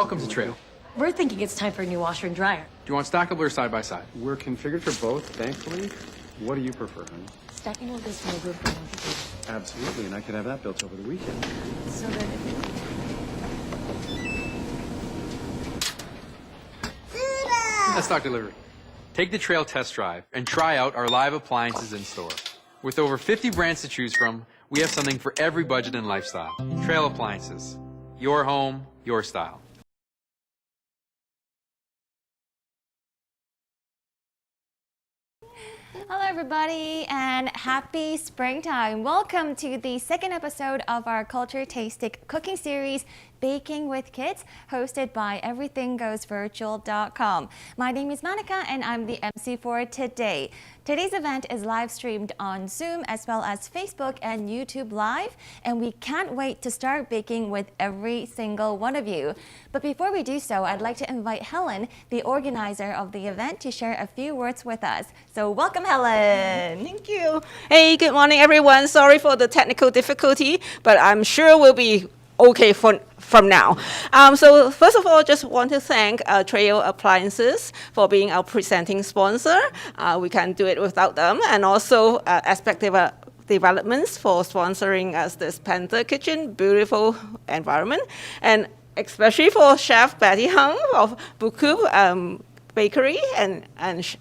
Welcome to Trail. We're thinking it's time for a new washer and dryer. Do you want stackable or side by side? We're configured for both, thankfully. What do you prefer, honey? Stacking will give us more room for more people. Absolutely, and I could have that built over the weekend. So then, That's stock delivery. Take the Trail test drive and try out our live appliances in store. With over 50 brands to choose from, we have something for every budget and lifestyle. Trail Appliances. Your home, your style. Hello everybody and happy springtime. Welcome to the second episode of our Culture Tastic cooking series, Baking with Kids, hosted by everythinggoesvirtual.com. My name is Monica and I'm the MC for today. Today's event is live streamed on Zoom as well as Facebook and YouTube Live, and we can't wait to start baking with every single one of you. But before we do so, I'd like to invite Helen, the organizer of the event, to share a few words with us. So welcome, Helen. Thank you. Hey, good morning, everyone. Sorry for the technical difficulty, but I'm sure we'll be okay from now. So first of all, just want to thank Trail Appliances for being our presenting sponsor. We can't do it without them. And also Aspect Developments for sponsoring us this Panther Kitchen, beautiful environment. And especially for Chef Betty Hung of Beaucoup Bakery and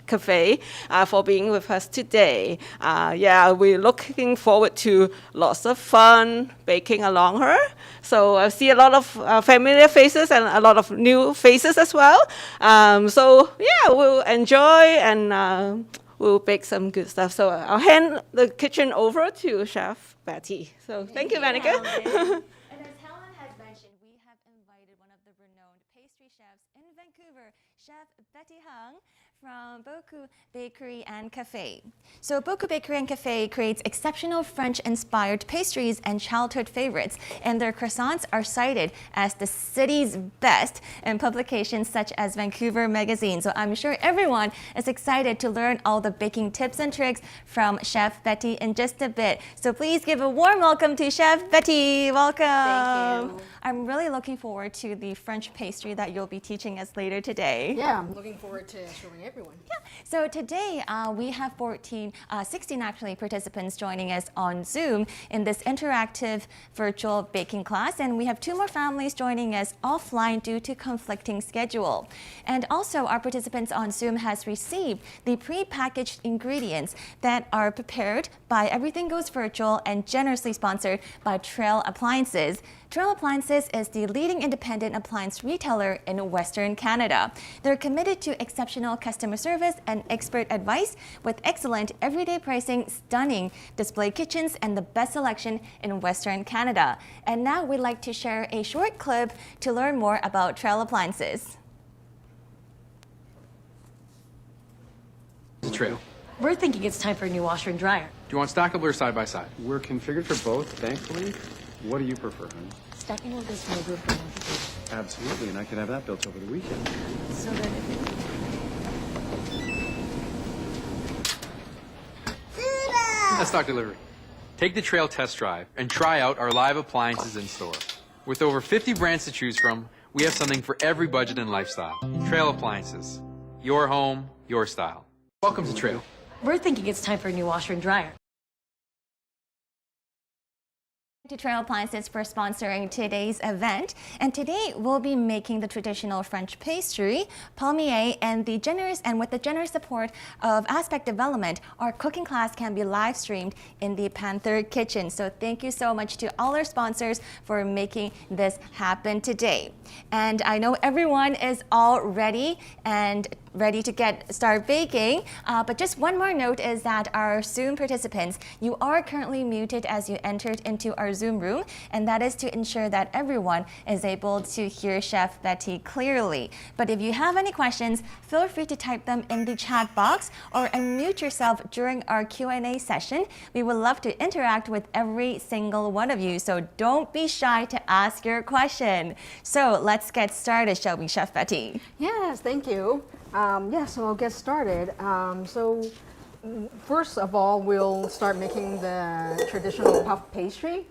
Cafe for being with us today. Yeah, we're looking forward to lots of fun baking along her. So I see a lot of familiar faces and a lot of new faces as well. So yeah, we'll enjoy and we'll bake some good stuff. So I'll hand the kitchen over to Chef Betty. So thank you, Monica. And as Helen has mentioned, we have invited one of the renowned pastry chefs in Vancouver, Chef Betty Hung from Beaucoup Bakery and Café. So Beaucoup Bakery and Café creates exceptional French-inspired pastries and childhood favorites, and their croissants are cited as the city's best in publications such as Vancouver Magazine. So I'm sure everyone is excited to learn all the baking tips and tricks from Chef Betty in just a bit. So please give a warm welcome to Chef Betty. Welcome. Thank you. I'm really looking forward to the French pastry that you'll be teaching us later today. Yeah, I'm looking forward to showing everyone. Yeah. So today we have 16 actually participants joining us on Zoom in this interactive virtual baking class, and we have 2 more families joining us offline due to conflicting schedule. And also our participants on Zoom has received the pre-packaged ingredients that are prepared by Everything Goes Virtual and generously sponsored by Trail Appliances. Trail Appliances is the leading independent appliance retailer in Western Canada. They're committed to exceptional customer service and expert advice with excellent everyday pricing, stunning display kitchens, and the best selection in Western Canada. And now we'd like to share a short clip to learn more about Trail Appliances. To Trail. We're thinking it's time for a new washer and dryer. Do you want stackable or side by side? We're configured for both, thankfully. What do you prefer, honey? Stacking will give us more room for more people. Absolutely, and I could have that built over the weekend. So then, That's stock delivery. Take the Trail test drive and try out our live appliances in store. With over 50 brands to choose from, we have something for every budget and lifestyle. Trail Appliances. Your home, your style. Welcome to Trail. we're thinking it's time for a new washer and dryer. To Trail Appliances for sponsoring today's event. And today we'll be making the traditional French pastry, palmier, and with the generous support of Aspect Development, our cooking class can be live streamed in the Panther Kitchen. So thank you so much to all our sponsors for making this happen today. And I know everyone is all ready to start baking, but just one more note is that our Zoom participants, you are currently muted as you entered into our Zoom room, and that is to ensure that everyone is able to hear Chef Betty clearly. But if you have any questions, feel free to type them in the chat box or unmute yourself during our Q&A session. We would love to interact with every single one of you, so don't be shy to ask your question. So let's get started, shall we, Chef Betty? Yes, thank you. So I'll get started. First of all, we'll start making the traditional puff pastry.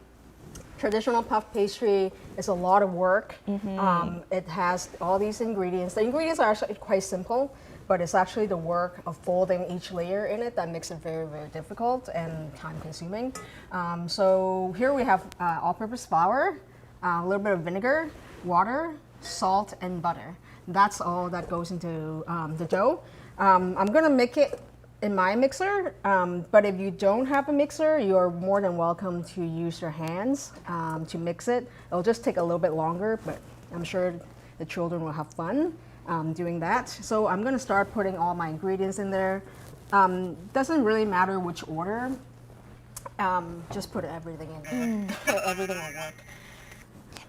Traditional puff pastry is a lot of work. It has all these ingredients. The ingredients are actually quite simple, but it's actually the work of folding each layer in it that makes it very, very difficult and time-consuming. So here we have all-purpose flour, a little bit of vinegar, water, salt, and butter. That's all that goes into the dough. I'm gonna make it in my mixer, but if you don't have a mixer, you're more than welcome to use your hands to mix it. It'll just take a little bit longer, but I'm sure the children will have fun doing that. So I'm gonna start putting all my ingredients in there. Doesn't really matter which order, just put everything in there. Everything will work.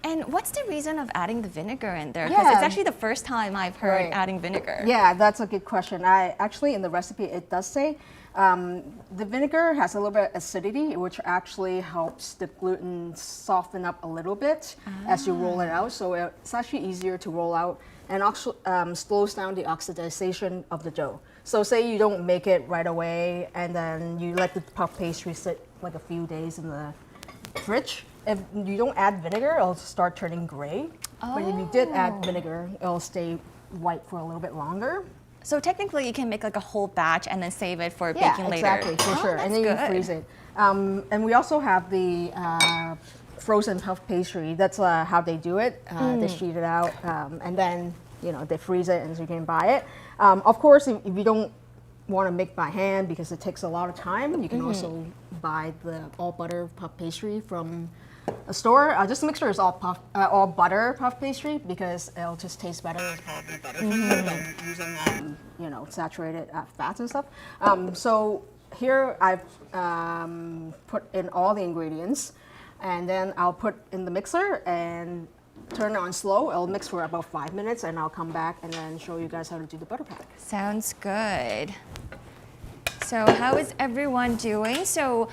And what's the reason of adding the vinegar in there? Because it's actually the first time I've heard adding vinegar. Yeah, that's a good question. Actually, in the recipe, it does say the vinegar has a little bit of acidity, which actually helps the gluten soften up a little bit as you roll it out. So it's actually easier to roll out and also slows down the oxidization of the dough. So say you don't make it right away and then you let the puff pastry sit like a few days in the fridge. If you don't add vinegar, it'll start turning gray. But if you did add vinegar, it'll stay white for a little bit longer. So technically, you can make like a whole batch and then save it for baking later. Yeah, exactly, for sure. And then you can freeze it. And we also have the frozen puff pastry. That's how they do it. They sheet it out, and then they freeze it, and so you can buy it. Of course, if you don't want to make by hand because it takes a lot of time, you can also buy the all butter puff pastry from a store. Just make sure it's all butter puff pastry because it'll just taste better. It's probably better than using saturated fats and stuff. So here I've put in all the ingredients, and then I'll put in the mixer and turn it on slow. It'll mix for about 5 minutes, and I'll come back and then show you guys how to do the butter pack. Sounds good. So how is everyone doing? So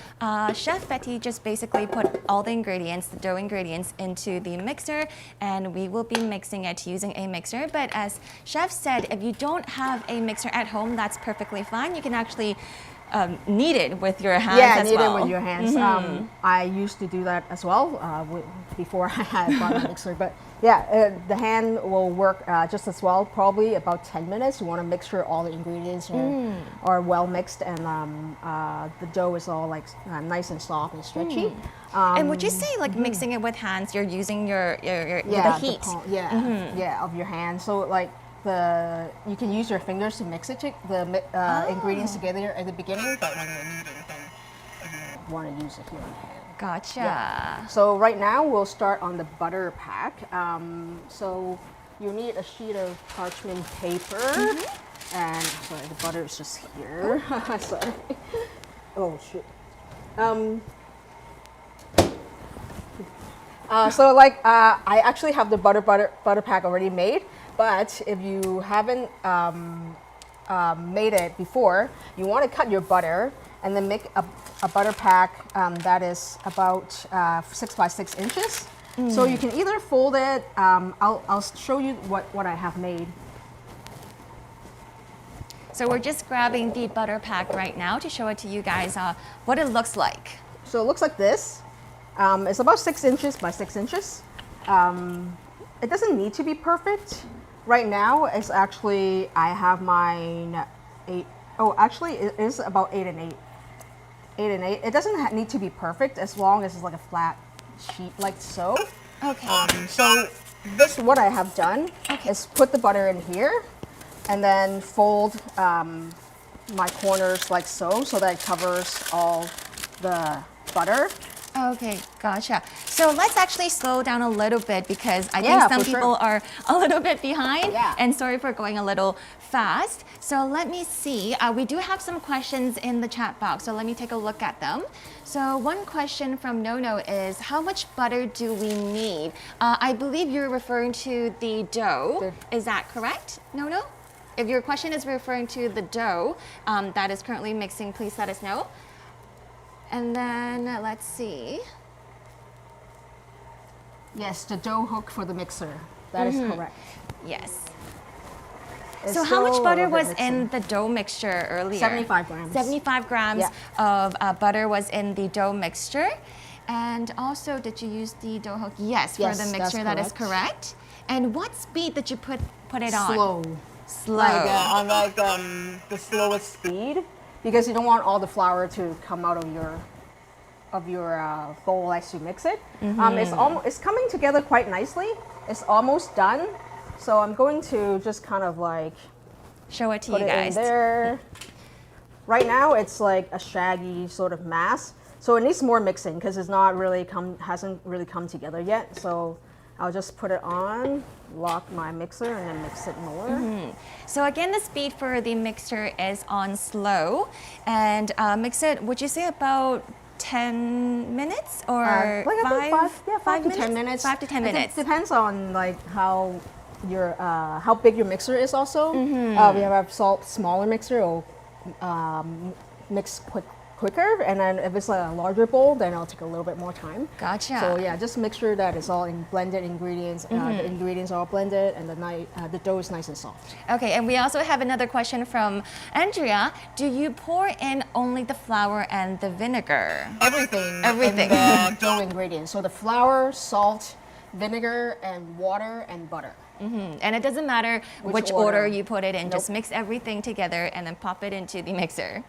Chef Betty just basically put all the ingredients, the dough ingredients, into the mixer, and we will be mixing it using a mixer. But as Chef said, if you don't have a mixer at home, that's perfectly fine. You can actually knead it with your hands as well. Yeah, knead it with your hands. I used to do that as well before I had bought a mixer. But yeah, the hand will work just as well, probably about 10 minutes. You want to make sure all the ingredients are well mixed and the dough is all like nice and soft and stretchy. And would you say like mixing it with hands, you're using the heat? Of your hand. So like you can use your fingers to mix it, the ingredients together at the beginning, but when you're kneading, then you want to use it here in the hand. Gotcha. Yeah. So right now we'll start on the butter pack. So you need a sheet of parchment paper, and sorry, the butter is just here. Sorry. Oh shoot. So like I actually have the butter pack already made. But if you haven't made it before, you want to cut your butter and then make a butter pack that is about 6 by 6 inches. So you can either fold it. I'll show you what I have made. So we're just grabbing the butter pack right now to show it to you guys what it looks like. So it looks like this. It's about 6 inches by 6 inches. It doesn't need to be perfect. Right now, it's actually, I have mine 8. Oh, actually, it is about 8 and 8. 8 and 8. It doesn't need to be perfect as long as it's like a flat sheet like so. Okay. So this, what I have done is put the butter in here and then fold my corners like so that it covers all the butter. Okay, gotcha. So let's actually slow down a little bit because I think some people are a little bit behind. Yeah. And sorry for going a little fast. So let me see. We do have some questions in the chat box, so let me take a look at them. So one question from Nono is, how much butter do we need? I believe you're referring to the dough. Is that correct, Nono? If your question is referring to the dough that is currently mixing, please let us know. And then let's see. Yes, the dough hook for the mixer. That is correct. Yes. It's so how much still a butter little bit was in the dough mixture earlier? 75 grams. 75 grams of butter was in the dough mixture. And also, did you use the dough hook? Yes, Yes, for the that's mixture. That is correct. correct. And what speed did you put it on? Slow. Slow. On the slowest speed, because you don't want all the flour to come out of your bowl as you mix it. It's coming together quite nicely. It's almost done. So I'm going to just kind of like Show it to put you it guys. in there. Right now it's like a shaggy sort of mass. So it needs more mixing because it's not really hasn't really come together yet. So I'll just put it on, lock my mixer, and then mix it more. So again, the speed for the mixer is on slow, and mix it. Would you say about 10 minutes or I think 5 to 10 minutes. 5 to 10 minutes. It depends on like how big your mixer is. Also, we have a smaller mixer, or mix quicker, and then if it's a larger bowl, then it'll take a little bit more time. Gotcha. So yeah, just make sure that it's all in blended ingredients. The ingredients are all blended, and the dough is nice and soft. Okay, and we also have another question from Andrea. Do you pour in only the flour and the vinegar? Everything. Everything. In the dough ingredients. So the flour, salt, vinegar, and water and butter. And it doesn't matter which order. order you put it in, just Nope. mix everything together and then pop it into the mixer.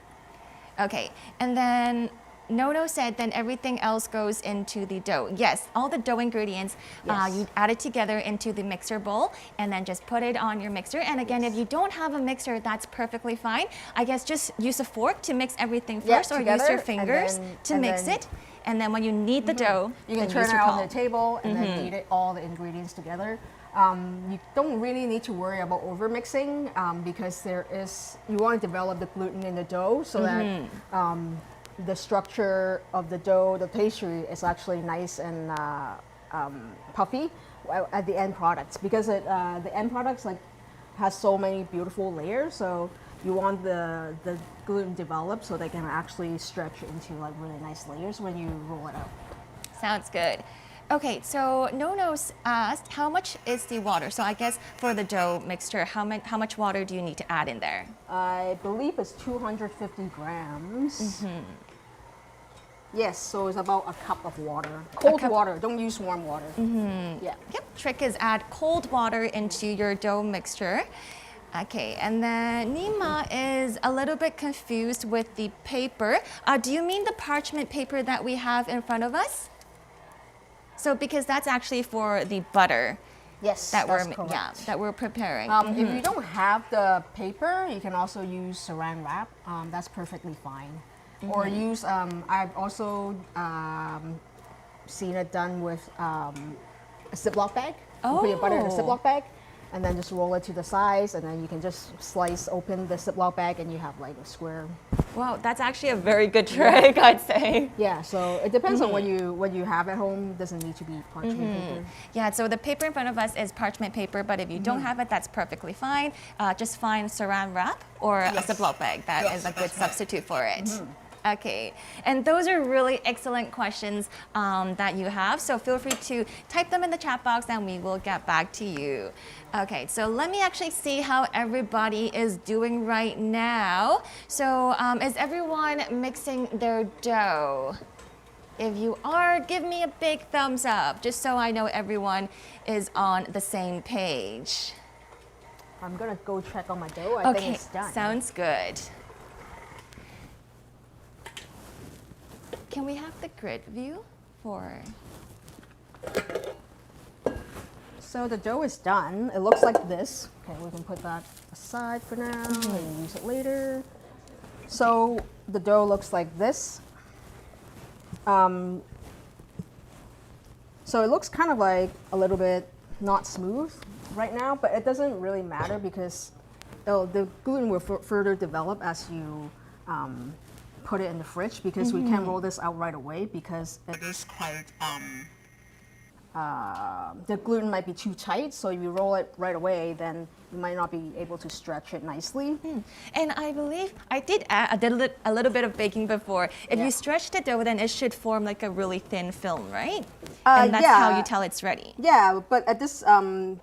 Okay, and then Nono said then everything else goes into the dough. Yes, all the dough ingredients, Yes. you add it together into the mixer bowl and then just put it on your mixer. And again, if you don't have a mixer, that's perfectly fine. I guess just use a fork to mix everything Yeah, first, or use together, your fingers to mix it. And then when you knead the dough, You can then turn use it your on palm. the table and then knead it, all the ingredients together. You don't really need to worry about over mixing because you want to develop the gluten in the dough so that the structure of the dough, the pastry, is actually nice and puffy at the end products, because the end products has so many beautiful layers. So you want the gluten developed so they can actually stretch into like really nice layers when you roll it out. Sounds good. Okay, so Nono's asked, how much is the water? So I guess for the dough mixture, how much water do you need to add in there? I believe it's 250 grams. Yes, so it's about a cup of water. Cold water, don't use warm water. Yeah. Yep, trick is add cold water into your dough mixture. Okay, and then Nima is a little bit confused with the paper. Do you mean the parchment paper that we have in front of us? So because that's actually for the butter Yes, that that's we're correct. that we're preparing. If you don't have the paper, you can also use saran wrap. That's perfectly fine. Or use, I've also seen it done with a Ziploc bag. You put your butter in a Ziploc bag, and then just roll it to the size, and then you can just open the Ziploc bag, and you have like a square. Wow, that's actually a very good trick, I'd say. Yeah, so it depends on what you have at home. Doesn't need to be parchment paper. Yeah, so the paper in front of us is parchment paper, but if you don't have it, that's perfectly fine. Just find saran wrap or a Ziploc bag. That is a good substitute for it. Okay, and those are really excellent questions that you have, so feel free to type them in the chat box and we will get back to you. Okay, so let me actually see how everybody is doing right now. So is everyone mixing their dough? If you are, give me a big thumbs up, just so I know everyone is on the same page. I'm gonna go check on my dough. I think it's done. Sounds good. Can we have the grid view for? So the dough is done. It looks like this. Okay, we can put that aside for now and use it later. So the dough looks like this. So it looks kind of like a little bit not smooth right now, but it doesn't really matter because the gluten will further develop as you put it in the fridge, because we can't roll this out right away because it is quite the gluten might be too tight, so if you roll it right away, then you might not be able to stretch it nicely. And I believe I did a little bit of baking before. If you stretch the dough, then it should form like a really thin film, right? And that's how you tell it's ready. Yeah, but at this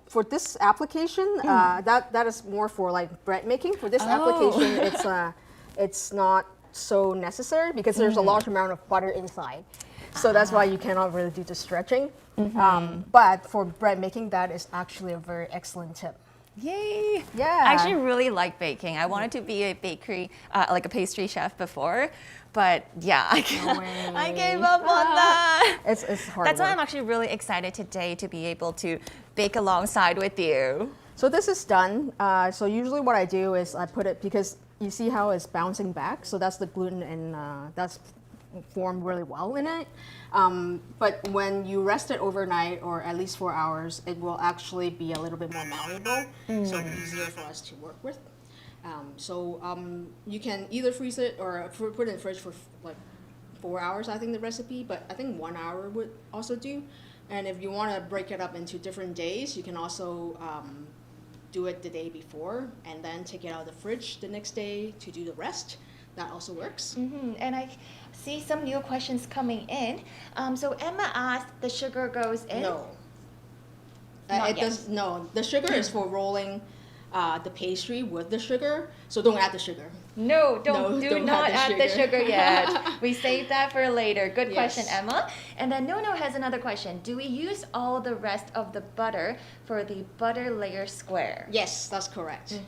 for this application, that is more for like bread making. For this application, it's not so necessary because there's a large amount of butter inside. So that's why you cannot really do the stretching. But for bread making, that is actually a very excellent tip. Yay! Yeah. I actually really like baking. I wanted to be a bakery, like a pastry chef before, but yeah, I gave up on that. It's hard That's why work. I'm actually really excited today to be able to bake alongside with you. So this is done. So usually what I do is I put it, because you see how it's bouncing back, so that's the gluten, and that's formed really well in it. But when you rest it overnight, or at least 4 hours, it will actually be a little bit more malleable, so easier for us to work with. You can either freeze it or put it in the fridge for like 4 hours, I think the recipe, but I think 1 hour would also do. And if you want to break it up into different days, you can also do it the day before and then take it out of the fridge the next day to do the rest. That also works. And I see some new questions coming in. So Emma asked, the sugar goes in? No. Not It yet. does. No, the sugar is for rolling the pastry with the sugar. So don't add the sugar. No, No, do don't not add add the the sugar. sugar yet. We saved that for later. Good Yes. question, Emma. And then Nono has another question. Do we use all the rest of the butter for the butter layer square? Yes, that's correct.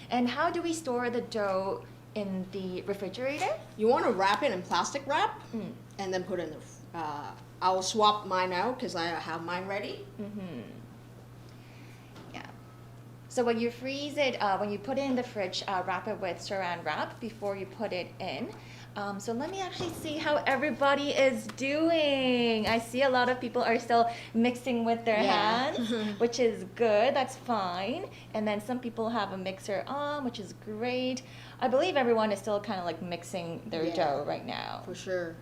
And how do we store the dough in the refrigerator? You want to wrap it in plastic wrap and then put it in the. I'll swap mine out because I have mine ready. Yeah. So when you freeze it, when you put it in the fridge, wrap it with saran wrap before you put it in. So let me actually see how everybody is doing. I see a lot of people are still mixing with their hands, which is good. That's fine. And then some people have a mixer on, which is great. I believe everyone is still kind of like mixing their dough right now. For sure.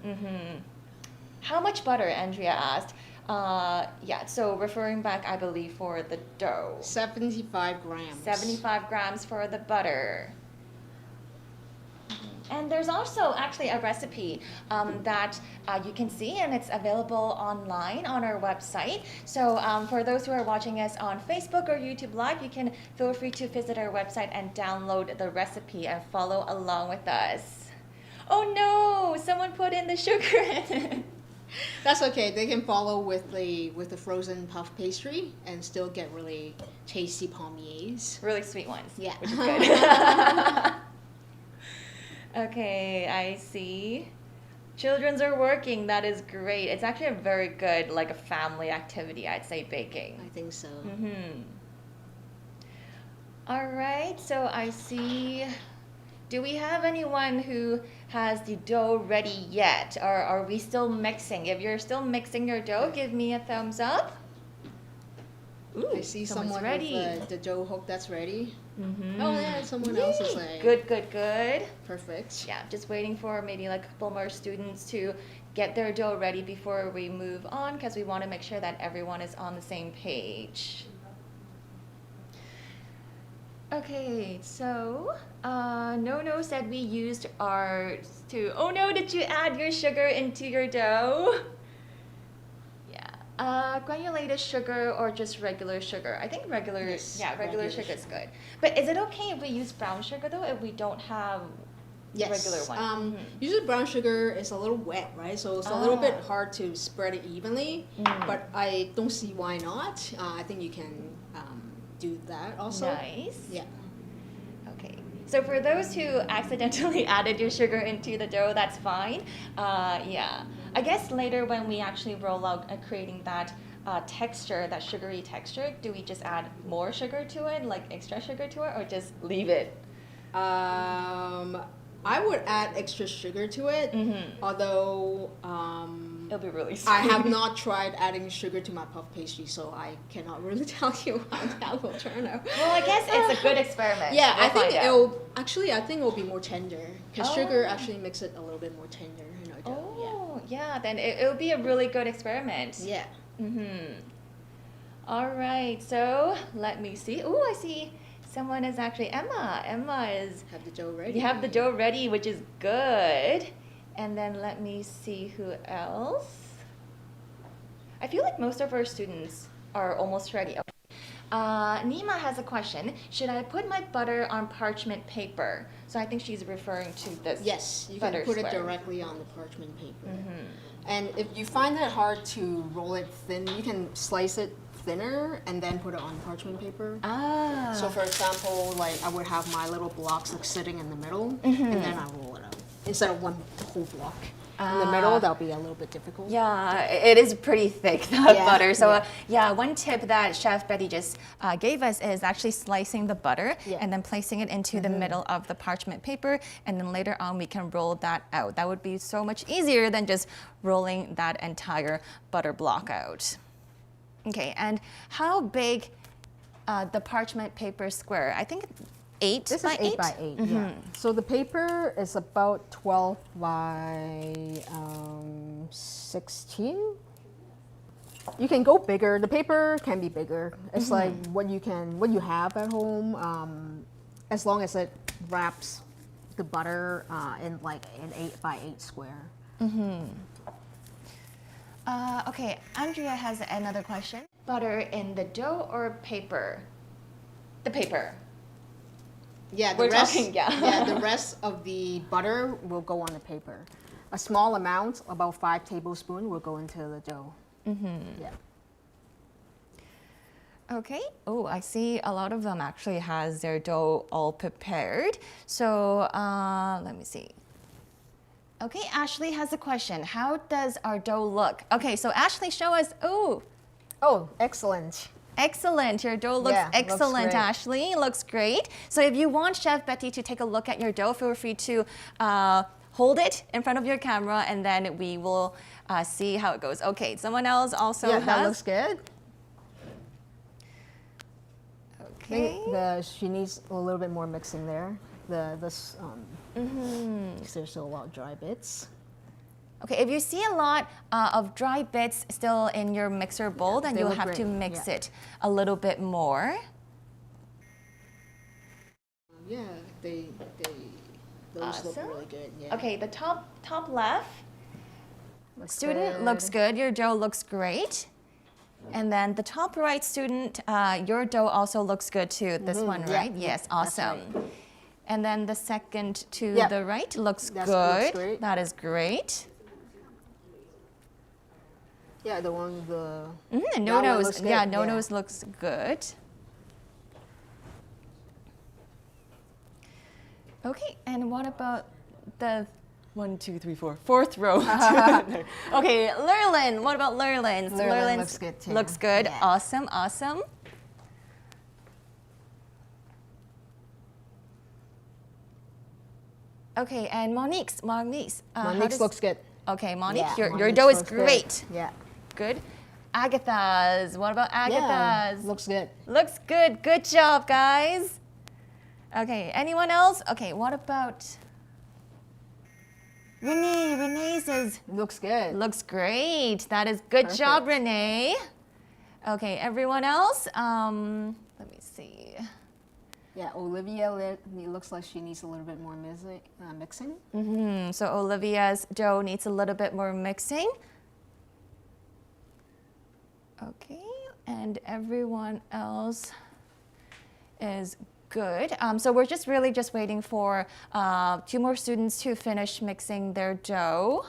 How much butter, Andrea asked. Yeah, so referring back, I believe, for the dough. 75 grams. 75 grams for the butter. And there's also actually a recipe that you can see, and it's available online on our website. So for those who are watching us on Facebook or YouTube Live, you can feel free to visit our website and download the recipe and follow along with us. Oh no, someone put in the sugar in. That's okay. They can follow with the frozen puff pastry and still get really tasty palmiers. Really sweet ones. Yeah. Which is good. Okay, I see. Children's are working. That is great. It's actually a very good, like a family activity, I'd say, baking. I think so. All right, so I see. Do we have anyone who has the dough ready yet? Or are we still mixing? If you're still mixing your dough, give me a thumbs up. Ooh, I see someone's someone ready. with the dough hook that's ready. Oh yeah, someone else is like Good, good, good. perfect. Yeah, just waiting for maybe like a couple more students to get their dough ready before we move on, because we want to make sure that everyone is on the same page. Okay, so Nono said we used ours to. Oh no, did you add your sugar into your dough? Yeah, granulated sugar or just regular sugar? I think regular. Yes, Yeah, regular regular sugar is good. But is it okay if we use brown sugar though? If we don't have Yes. regular one? Usually brown sugar is a little wet, right? So it's a little bit hard to spread it evenly. But I don't see why not. I think you can do that also. Nice. Yeah. Okay. So for those who accidentally added your sugar into the dough, that's fine. Yeah. I guess later when we actually roll out creating that texture, that sugary texture, do we just add more sugar to it, like extra sugar to it, or just leave it? I would add extra sugar to it, although It'll be really sweet. I have not tried adding sugar to my puff pastry, so I cannot really tell you how that will turn out. Well, I guess it's a good experiment. Yeah, We'll I think find out. I think it'll be more tender, because sugar actually makes it a little bit more tender in our dough. Oh, yeah. Then it'll be a really good experiment. Yeah. All right. So let me see. Oh, I see. Someone is actually Emma. Emma is. Have the dough ready. You have the dough ready, which is good. And then let me see who else. I feel like most of our students are almost ready. Okay. Nima has a question. Should I put my butter on parchment paper? So I think she's referring to this. Yes, you butter can put square. it directly on the parchment paper. And if you find it hard to roll it thin, you can slice it thinner and then put it on parchment paper. Ah. So for example, like I would have my little blocks like sitting in the middle, and then I roll it out instead of one whole block. In the middle, that'll be a little bit difficult. Yeah, it is pretty thick, that Yeah, butter. So yeah. yeah, one tip that Chef Betty just gave us is actually slicing the butter and then placing it into the middle of the parchment paper, and then later on we can roll that out. That would be so much easier than just rolling that entire butter block out. Okay, and how big the parchment paper square? I think 8 This by is 8 by 8, yeah. So the paper is about 12 by 16. You can go bigger. The paper can be bigger. It's like what you have at home, as long as it wraps the butter in like an 8 by 8 square. Okay, Andrea has another question. Butter in the dough or paper? The paper. Yeah, We're talking, yeah. the rest of the butter will go on the paper. A small amount, about 5 tablespoons, will go into the dough. Yeah. Okay. Oh, I see a lot of them actually has their dough all prepared. So let me see. Okay, Ashley has a question. How does our dough look? Okay, so Ashley, show us. Oh, Excellent. excellent. Your dough looks Yeah, looks excellent, great. Ashley. Looks great. So if you want Chef Betty to take a look at your dough, feel free to hold it in front of your camera, and then we will see how it goes. Okay, someone else also Yeah, has. that looks good. I Okay. think she needs a little bit more mixing there. Because there's still a lot of dry bits. Okay, if you see a lot of dry bits still in your mixer bowl, then they you'll look have to great. mix Yeah. it a little bit more. Yeah, those look Awesome. really good. Yeah. Okay, the top left Looks student good. looks good. Your dough looks great. And then the top right student, your dough also looks good too. This one, yeah, right? yeah, Yes, that's awesome. right. And then the second to Yep. the right looks That good. looks great. That is great. Yeah, the one the. No that one nose, looks yeah, good, no yeah. nose looks good. Okay, and what about the 1, 2, 3, 4, fourth row? Okay, Lurlin. What about Lurlin's? Lurlin looks good too. Looks good. Yeah. Awesome, awesome. Okay, and Monique's. how Monique's does- looks good. Okay, Monique, Yeah, your Monique's dough is looks good. great. Yeah. Good. Agatha's. What about Yeah, Agatha's? looks good. Looks good. Good job, guys. Okay, anyone else? Okay, what about Renee? Renee says, Looks good. looks great. That is good job, Renee. Okay, everyone else? Let me see. Yeah, Olivia, it looks like she needs a little bit more mixing. So Olivia's dough needs a little bit more mixing. Okay, and everyone else is good. So we're just really just waiting for 2 more students to finish mixing their dough.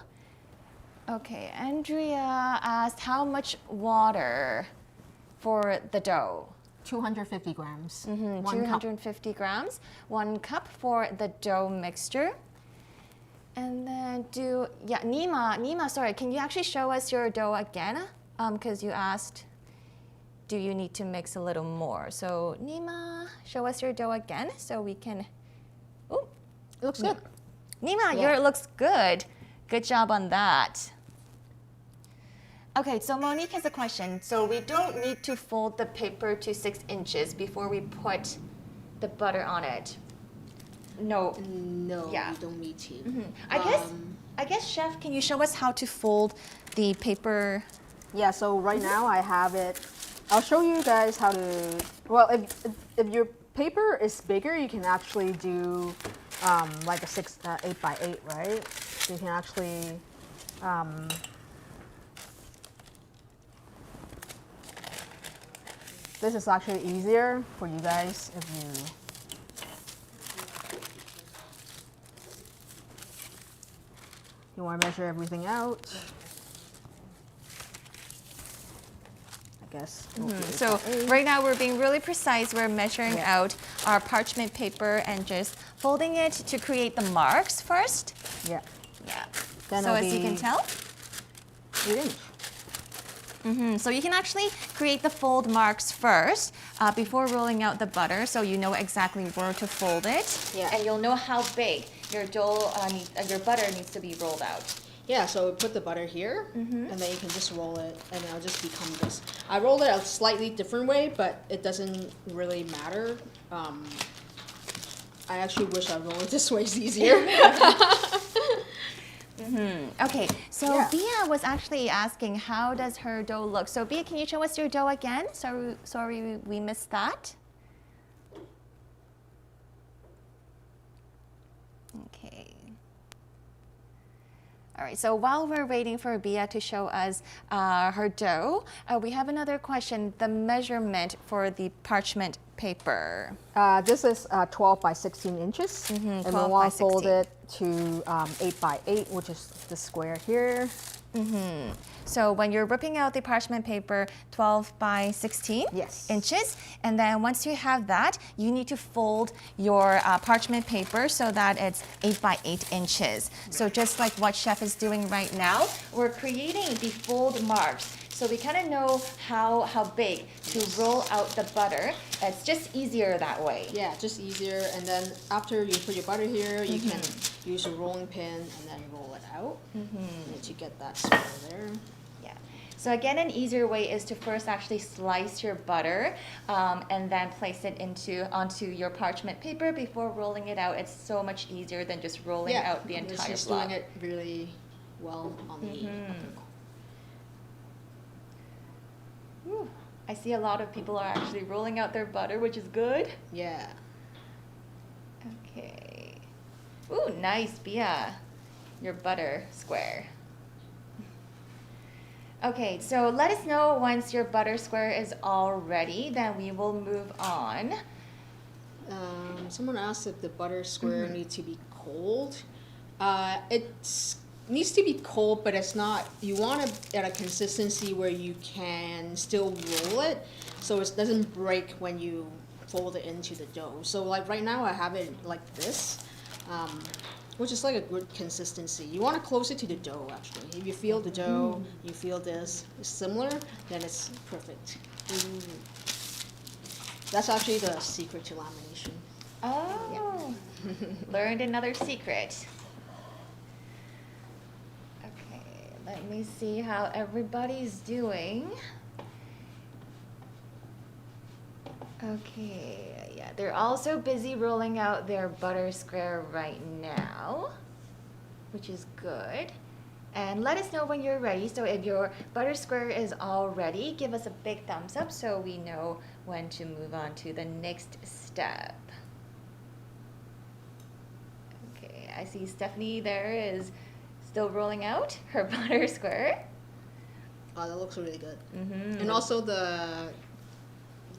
Okay, Andrea asked how much water for the dough? 250 grams. 1 cup. 250 grams, 1 cup for the dough mixture. And then Nima, sorry, can you actually show us your dough again? Because you asked, do you need to mix a little more? So Nima, show us your dough again so we can, oh, It looks good. Nima, Yeah. yours looks good. Good job on that. Okay, so Monique has a question. So we don't need to fold the paper to 6 inches before we put the butter on it. No. No, Yeah. you don't need to. I guess, Chef, can you show us how to fold the paper? Yeah, so right now I have it. I'll show you guys how to. Well, if your paper is bigger, you can actually do like a 8 by 8, right? So you can actually. This is actually easier for you guys if you want to measure everything out. I guess. So right now we're being really precise. We're measuring out our parchment paper and just folding it to create the marks first. Yeah. Yeah. Then So it'll as you can be tell, 8 inch. so you can actually create the fold marks first before rolling out the butter, so you know exactly where to fold it. Yeah. And you'll know how big your your butter needs to be rolled out. Yeah, so we put the butter here, and then you can just roll it, and it'll just become this. I rolled it a slightly different way, but it doesn't really matter. I actually wish I rolled it this way, it's easier. Okay, so Yeah. Bia was actually asking how does her dough look. So Bia, can you show us your dough again? Sorry we missed that. Okay. All right, so while we're waiting for Bia to show us her dough, we have another question, the measurement for the parchment paper. This is 12 by 16 inches, and we 12 by want to fold 16. it to 8 by 8, which is the square here. So when you're ripping out the parchment paper, 12 by 16 Yes. inches, and then once you have that, you need to fold your parchment paper so that it's 8 by 8 inches. So just like what Chef is doing right now, we're creating the fold marks. So we kind of know how big to roll out the butter. It's just easier that way. Yeah, just easier. And then after you put your butter here, you can use a rolling pin and then roll it out to get that square there. Yeah. So again, an easier way is to first actually slice your butter and then place it onto your parchment paper before rolling it out. It's so much easier than just rolling out the entire it's just block. doing it really well on the Ooh, I see a lot of people are actually rolling out their butter, which is good. Yeah. Okay. Ooh, nice, Bia. Your butter square. Okay, so let us know once your butter square is all ready, then we will move on. Someone asked if the butter square needs to be cold. It needs to be cold, but it's not. You want it at a consistency where you can still roll it, so it doesn't break when you fold it into the dough. So like right now, I have it like this, which is like a good consistency. You want to close it to the dough actually. If you feel the dough, you feel this is similar, then it's perfect. That's actually the secret to lamination. Oh, learned another secret. Okay, let me see how everybody's doing. Okay, yeah, they're also busy rolling out their butter square right now, which is good. And let us know when you're ready. So if your butter square is all ready, give us a big thumbs up so we know when to move on to the next step. Okay, I see Stephanie there is still rolling out her butter square. Oh, that looks really good. And also the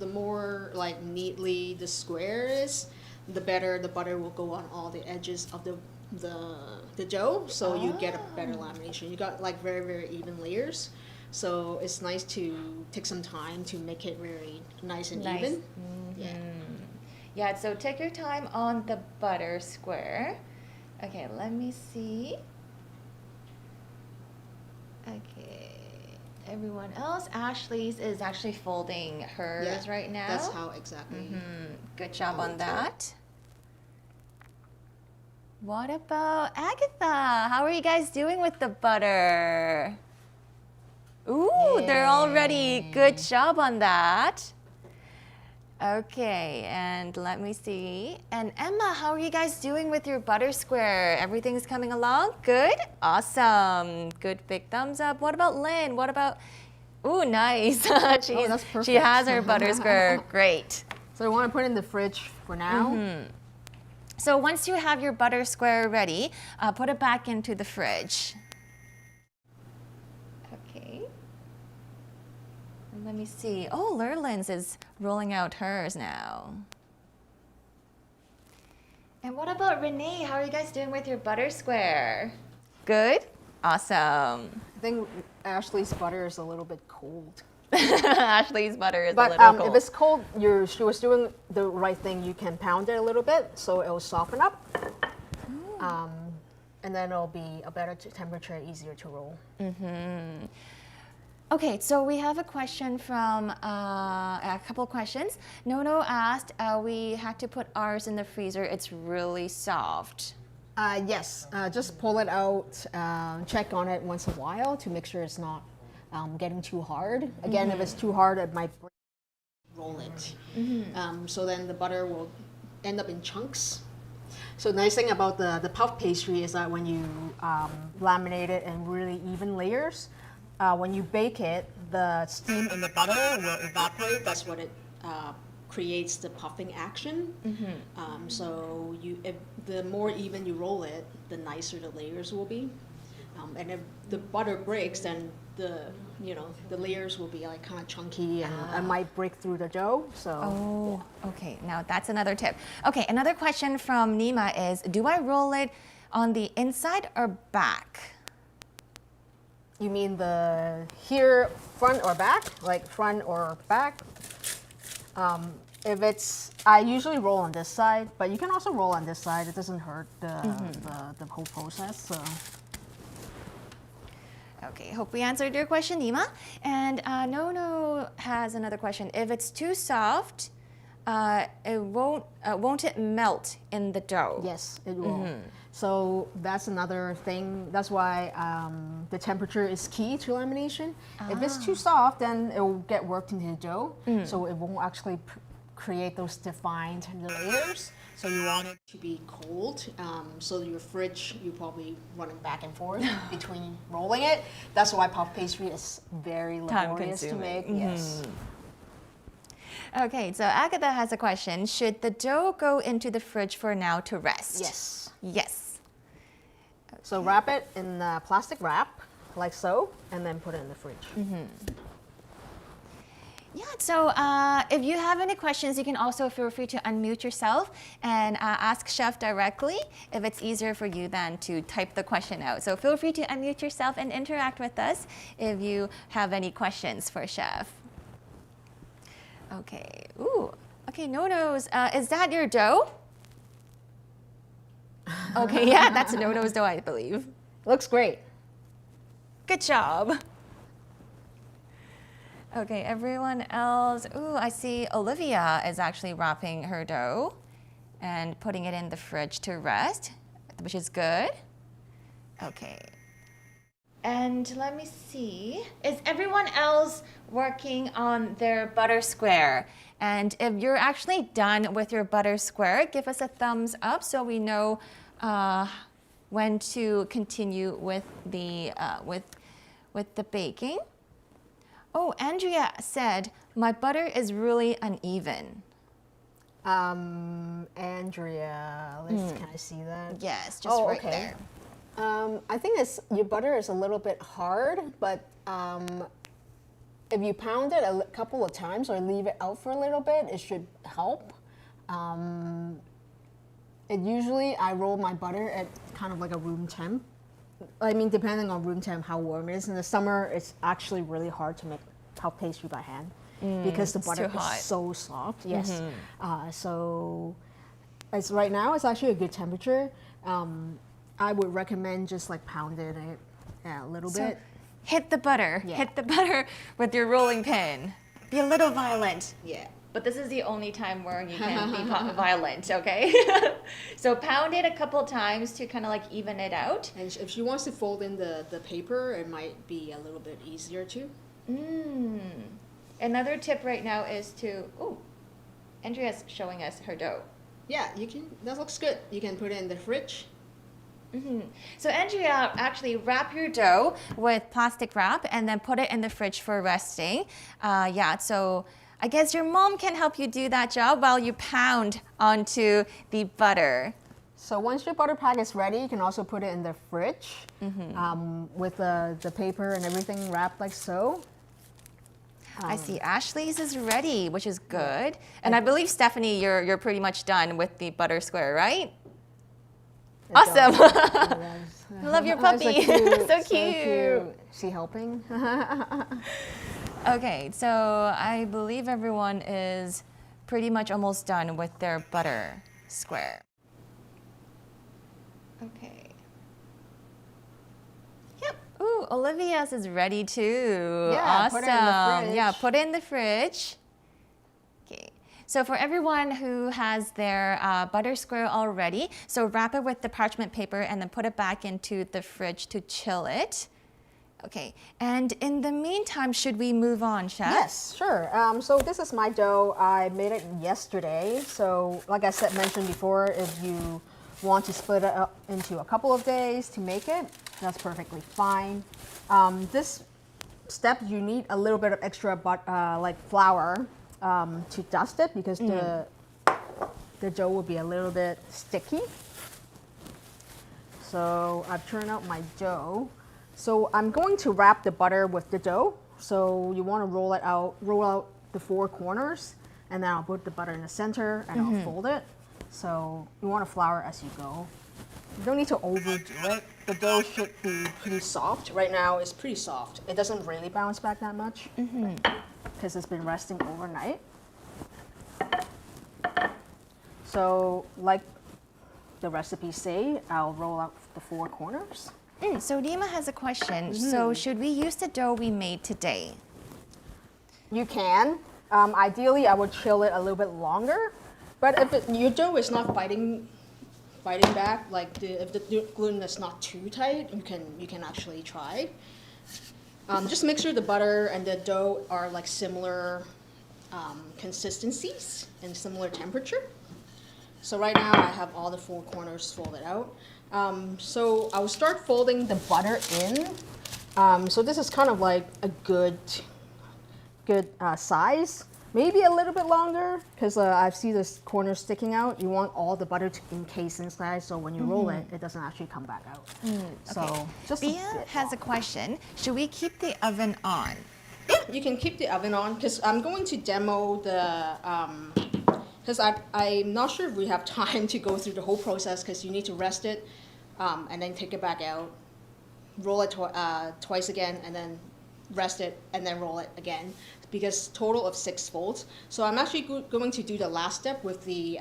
more like neatly the square is, the better the butter will go on all the edges of the dough, so you get a better lamination. You got like very, very even layers, so it's nice to take some time to make it very nice and even. Yeah, so take your time on the butter square. Okay, let me see. Okay, everyone else, Ashley's is actually folding hers right now. That's how exactly. Good job on that. What about Agatha? How are you guys doing with the butter? Ooh, they're all ready. Good job on that. Okay, and let me see. And Emma, how are you guys doing with your butter square? Everything's coming along? Good? Awesome. Good big thumbs up. What about Lynn? What about... Ooh, nice. That's perfect. She has her butter square. Great. So you want to put it in the fridge for now. So once you have your butter square ready, put it back into the fridge. Okay. Let me see. Oh, Lurlins is rolling out hers now. And what about Renee? How are you guys doing with your butter square? Good? Awesome. I think Ashley's butter is a little bit cold. Ashley's butter is a But little cold. if it's cold, she was doing the right thing. You can pound it a little bit so it will soften up. And then it'll be a better temperature, easier to roll. Okay, so we have a question from a couple questions. Nono asked, we had to put ours in the freezer. It's really soft. Yes, just pull it out, check on it once in a while to make sure it's not getting too hard. Again, if it's too hard, it might break. Roll it. So then the butter will end up in chunks. So the nice thing about the puff pastry is that when you laminate it in really even layers, when you bake it, the steam in the butter will evaporate. That's what it creates the puffing action. So if the more even you roll it, the nicer the layers will be. And if the butter breaks, then the layers will be like kind of chunky and might break through the dough. So. Oh, okay. Now that's another tip. Okay, another question from Nima is, do I roll it on the inside or back? You mean the here front or back? Like front or back? If it's, I usually roll on this side, but you can also roll on this side. It doesn't hurt the whole process. So. Okay, hope we answered your question, Nima. And Nono has another question. If it's too soft, won't it melt in the dough? Yes, it will. So that's another thing. That's why the temperature is key to lamination. If it's too soft, then it will get worked into the dough. So it won't actually create those defined layers. So you want it to be cold. So your fridge, you probably running back and forth between rolling it. That's why puff pastry is very laborious to make. Yes. Okay, so Agatha has a question. Should the dough go into the fridge for now to rest? Yes. Yes. So wrap it in plastic wrap, like so, and then put it in the fridge. Yeah, so if you have any questions, you can also feel free to unmute yourself and ask Chef directly if it's easier for you than to type the question out. So feel free to unmute yourself and interact with us if you have any questions for Chef. Okay, ooh, okay, Nono's, is that your dough? Okay, yeah, that's Nono's dough, I believe. Looks great. Good job. Okay, everyone else. Ooh, I see Olivia is actually wrapping her dough and putting it in the fridge to rest, which is good. Okay. And let me see. Is everyone else working on their butter square? And if you're actually done with your butter square, give us a thumbs up so we know when to continue with the baking. Oh, Andrea said, my butter is really uneven. Andrea, can I see that? Yes, just right there. I think your butter is a little bit hard, but if you pound it a couple of times or leave it out for a little bit, it should help. Usually I roll my butter at kind of like a room temp. I mean, depending on room temp, how warm it is. In the summer, it's actually really hard to make puff pastry by hand because the butter is so soft. Yes. So right now, it's actually a good temperature. I would recommend just like pounding it a little bit. Hit the butter. Yeah. Hit the butter with your rolling pin. Be a little violent. Yeah. But this is the only time where you can be violent, okay? So pound it a couple times to kind of like even it out. And if she wants to fold in the paper, it might be a little bit easier too. Another tip right now is to, Andrea's showing us her dough. Yeah, you can, that looks good. You can put it in the fridge. So Andrea, actually wrap your dough with plastic wrap and then put it in the fridge for resting. So I guess your mom can help you do that job while you pound onto the butter. So once your butter pack is ready, you can also put it in the fridge with the paper and everything wrapped like so. I see Ashley's is ready, which is good. And I believe, Stephanie, you're pretty much done with the butter square, right? Awesome. I love your puppy. So cute. Is she helping? Okay, so I believe everyone is pretty much almost done with their butter square. Okay. Yep. Ooh, Olivia's is ready too. Yeah, awesome. put it in the fridge. Yeah, put it in the fridge. Okay. So for everyone who has their butter square already, so wrap it with the parchment paper and then put it back into the fridge to chill it. Okay, and in the meantime, should we move on, Chef? Yes, sure. So this is my dough. I made it yesterday. So like I said, mentioned before, if you want to split it up into a couple of days to make it, that's perfectly fine. This step, you need a little bit of extra like flour to dust it because the dough will be a little bit sticky. So I've turned out my dough. So I'm going to wrap the butter with the dough. So you want to roll out the 4 corners, and then I'll put the butter in the center and I'll fold it. So you want to flour as you go. You don't need to overdo it. The dough should be pretty soft. Right now it's pretty soft. It doesn't really bounce back that much because it's been resting overnight. So like the recipe say, I'll roll out the 4 corners. So Dima has a question. So should we use the dough we made today? You can. Ideally, I would chill it a little bit longer. But if your dough is not biting back, like if the gluten is not too tight, you can actually try. Just make sure the butter and the dough are like similar consistencies and similar temperature. So right now I have all the 4 corners folded out. So I will start folding the butter in. So this is kind of like a good size. Maybe a little bit longer because I see this corner sticking out. You want all the butter to encase inside, so when you roll it, it doesn't actually come back out. So just Bia has a question. Should we keep the oven on? Yeah, you can keep the oven on because I'm going to demo the. Because I'm not sure if we have time to go through the whole process because you need to rest it and then take it back out, roll it twice again, and then rest it and then roll it again because total of 6 folds. So I'm actually going to do the last step with the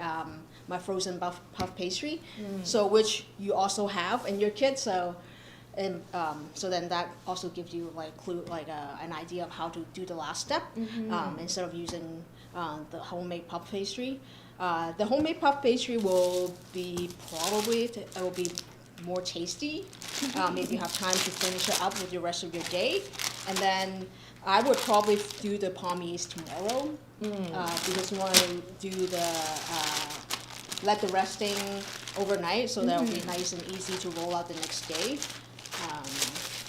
my frozen puff pastry, so which you also have in your kit. So then that also gives you like an idea of how to do the last step instead of using the homemade puff pastry. The homemade puff pastry will be more tasty if you have time to finish it up with the rest of your day. And then I would probably do the palmiers tomorrow because you want to do let the resting overnight so that will be nice and easy to roll out the next day.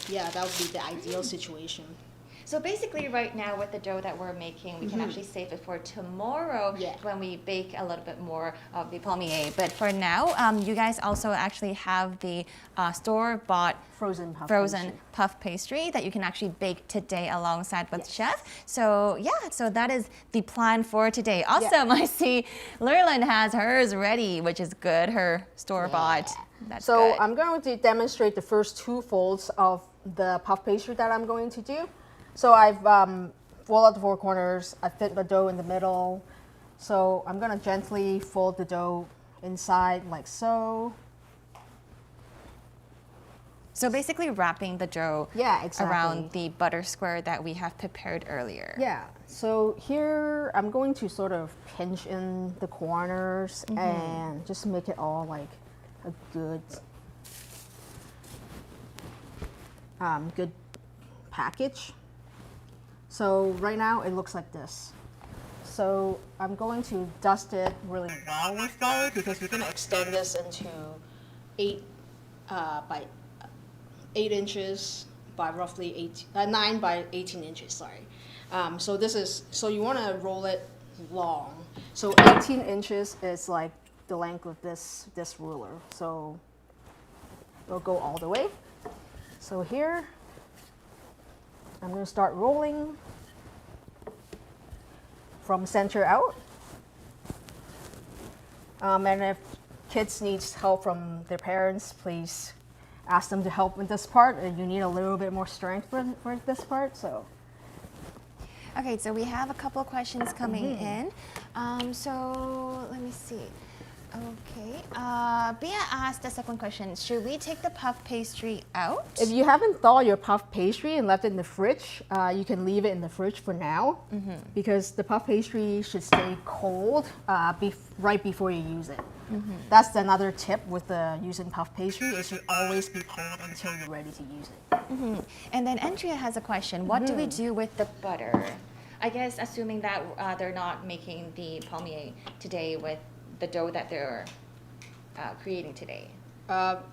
Yeah, that would be the ideal situation. So basically right now with the dough that we're making, we can actually save it for tomorrow when we bake a little bit more of the palmier. But for now, you guys also actually have the store-bought Frozen puff pastry that you can actually bake today alongside with Chef. So yeah, so that is the plan for today. Awesome, I see Lurlin has hers ready, which is good, her store-bought. That's so good. I'm going to demonstrate the first 2 folds of the puff pastry that I'm going to do. So I've folded out the 4 corners, I fit the dough in the middle. So I'm gonna gently fold the dough inside like so. So basically wrapping the dough around the butter square that we have prepared earlier. Yeah, so here I'm going to sort of pinch in the corners and just make it all like a good package. So right now it looks like this. So I'm going to dust it really well with flour because we're going to extend this into 8 inches by roughly 9 by 18 inches. Sorry. So you want to roll it long. So 18 inches is like the length of this ruler. So it'll go all the way. So here I'm going to start rolling. from center out. And if kids need help from their parents, please ask them to help with this part. You need a little bit more strength for this part. So. Okay, so we have a couple of questions coming in. So let me see. Okay, Bea asked the second question. Should we take the puff pastry out? If you haven't thawed your puff pastry and left it in the fridge, you can leave it in the fridge for now because the puff pastry should stay cold right before you use it. That's another tip with using puff pastry. It should always be cold until you're ready to use it. And then Andrea has a question. What do we do with the butter? I guess assuming that they're not making the palmier today with the dough that they're creating today.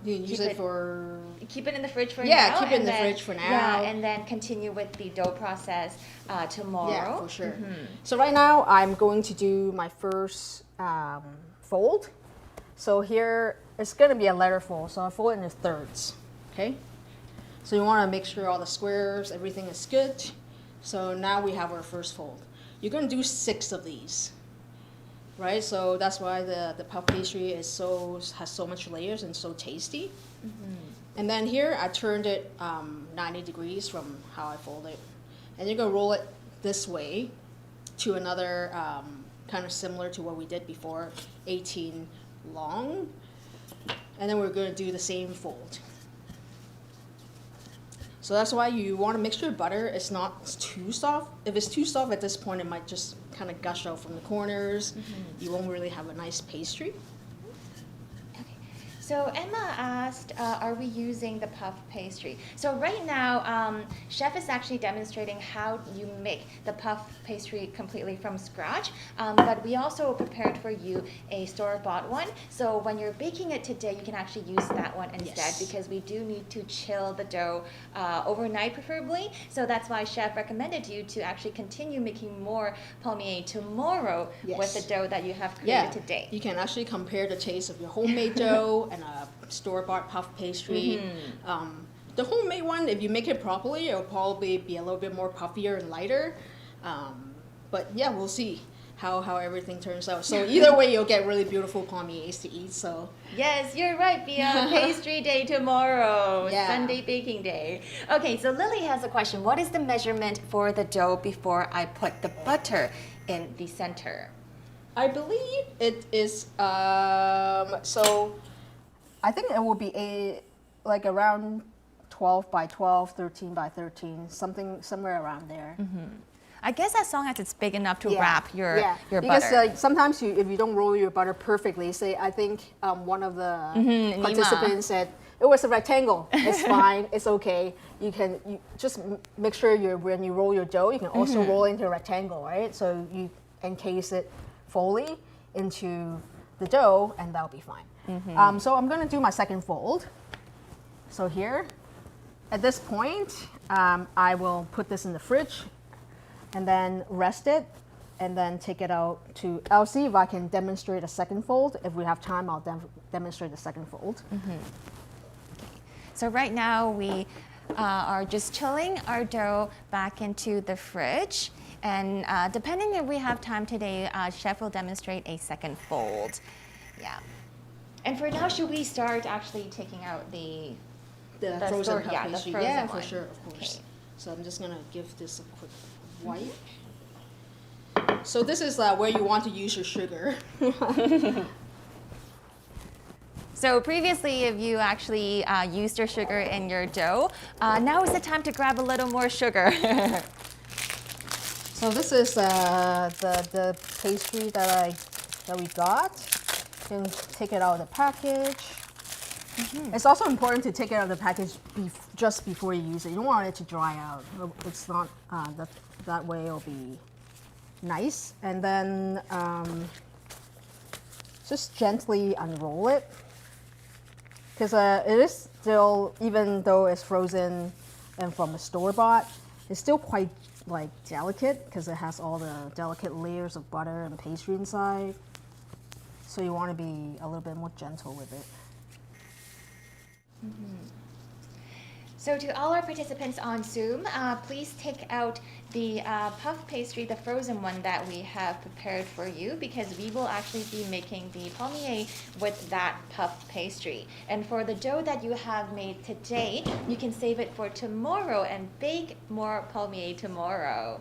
You use it for... Keep it in the fridge for now. Yeah, keep it in the fridge for now. Yeah, and then continue with the dough process tomorrow. Yeah, for sure. So right now, I'm going to do my first fold. So here, it's going to be a letter fold. So I fold it into thirds, okay? So you want to make sure all the squares, everything is good. So now we have our first fold. You're going to do 6 of these. Right, so that's why the puff pastry has so much layers and so tasty. And then here I turned it 90 degrees from how I fold it, and you're gonna roll it this way to another kind of similar to what we did before, 18 long, and then we're gonna do the same fold. So that's why you want to make sure butter is not too soft. If it's too soft at this point, it might just kind of gush out from the corners. You won't really have a nice pastry. So Emma asked, are we using the puff pastry? So right now, Chef is actually demonstrating how you make the puff pastry completely from scratch, but we also prepared for you a store-bought one. So when you're baking it today, you can actually use that one instead because we do need to chill the dough overnight preferably. So that's why Chef recommended you to actually continue making more palmier tomorrow with the dough that you have created today. You can actually compare the taste of your homemade dough and a store-bought puff pastry. The homemade one, if you make it properly, it'll probably be a little bit more puffier and lighter. But yeah, we'll see how everything turns out. So either way, you'll get really beautiful palmiers to eat. So yes, you're right, Bea. Pastry day tomorrow, Sunday baking day. Okay, so Lily has a question. What is the measurement for the dough before I put the butter in the center? I believe it is, so I think it will be like around 12 by 12, 13 by 13, somewhere around there. I guess as long as it's big enough to wrap your butter. Because sometimes if you don't roll your butter perfectly, say I think one of the participants said it was a rectangle. It's fine. It's okay. You just make sure when you roll your dough, you can also roll into a rectangle, right? So you encase it fully into the dough, and that'll be fine. So I'm going to do my second fold. So here, at this point, I will put this in the fridge and then rest it and then take it out I'll see if I can demonstrate a second fold. If we have time, I'll demonstrate the second fold. So right now we are just chilling our dough back into the fridge. And depending if we have time today, Chef will demonstrate a second fold. Yeah. And for now, should we start actually taking out the frozen puff the pastry? frozen Yeah, one. for sure, of course. Okay. So I'm just going to give this a quick wipe. So this is where you want to use your sugar. So previously, if you actually used your sugar in your dough, now is the time to grab a little more sugar. So this is the pastry that we got. You can take it out of the package. It's also important to take it out of the package just before you use it. You don't want it to dry out. It's not that way. It'll be nice. And then just gently unroll it, because it is still, even though it's frozen and from a store-bought, it's still quite like delicate because it has all the delicate layers of butter and pastry inside. So you want to be a little bit more gentle with it. So to all our participants on Zoom, please take out the puff pastry, the frozen one that we have prepared for you, because we will actually be making the palmier with that puff pastry. And for the dough that you have made today, you can save it for tomorrow and bake more palmier tomorrow.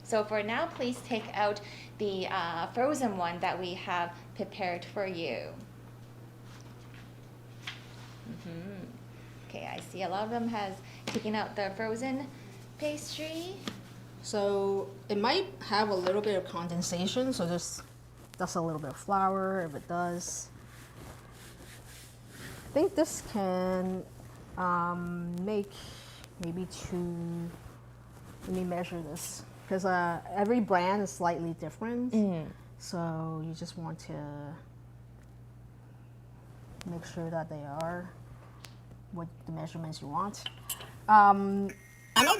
So for now, please take out the frozen one that we have prepared for you. Okay, I see a lot of them has taken out the frozen pastry. So it might have a little bit of condensation, so just that's a little bit of flour if it does. I think this can make maybe 2. Let me measure this because every brand is slightly different. So you just want to make sure that they are what the measurements you want. I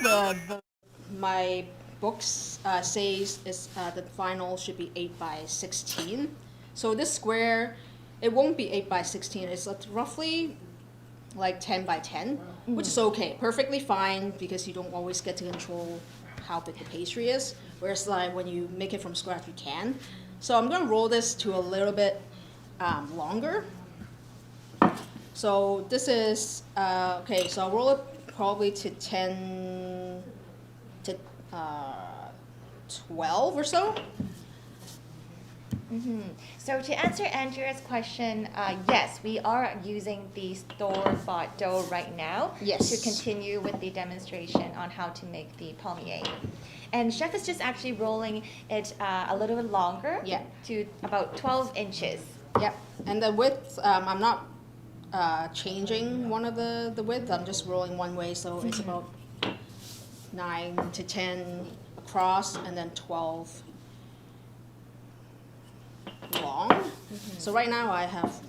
know my books says the final should be 8 by 16. So this square, it won't be 8 by 16. It's roughly like 10 by 10, which is okay, perfectly fine, because you don't always get to control how big the pastry is. Whereas like when you make it from scratch, you can. So I'm gonna roll this to a little bit longer. So this is, okay, so I'll roll it probably to 10 to 12 or so. So to answer Andrea's question, yes, we are using the store-bought dough right now Yes. to continue with the demonstration on how to make the palmier. And Chef is just actually rolling it a little bit longer to about 12 inches. Yep, and the width, I'm not changing one of the width, I'm just rolling one way, so it's about 9 to 10 across and then 12 long. So right now I have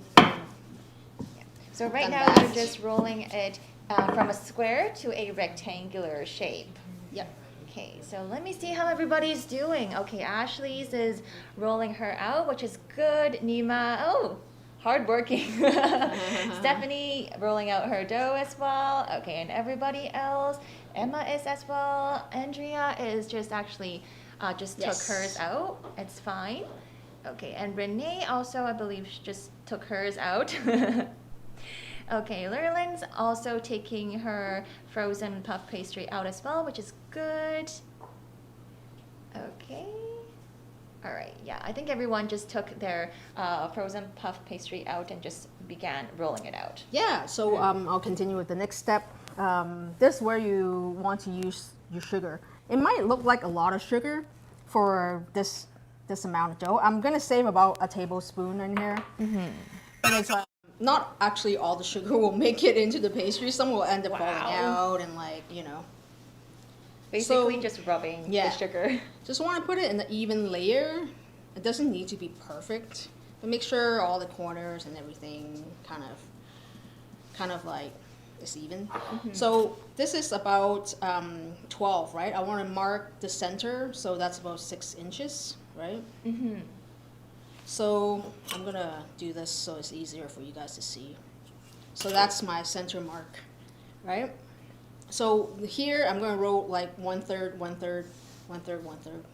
So right done now that. you're just rolling it from a square to a rectangular shape. Yep. Okay, so let me see how everybody's doing. Okay, Ashley's is rolling her out, which is good. Nima, hardworking. Stephanie rolling out her dough as well. Okay, and everybody else. Emma is as well. Andrea is just actually just Yes. took hers out. It's fine. Okay, and Renee also, I believe, just took hers out. Okay, Lurlin's also taking her frozen puff pastry out as well, which is good. Okay. All right, yeah, I think everyone just took their frozen puff pastry out and just began rolling it out. Yeah, so I'll continue with the next step. This is where you want to use your sugar. It might look like a lot of sugar for this amount of dough. I'm gonna save about a tablespoon in here. But it's not actually all the sugar will make it into the pastry. Some will end up falling out and like, you know. Basically So, just rubbing yeah. the sugar. Just want to put it in an even layer. It doesn't need to be perfect, but make sure all the corners and everything kind of like is even. So this is about 12, right? I want to mark the center, so that's about 6 inches, right? So I'm gonna do this so it's easier for you guys to see. So that's my center mark, right? So here I'm gonna roll like 1/3, 1/3, 1/3, 1/3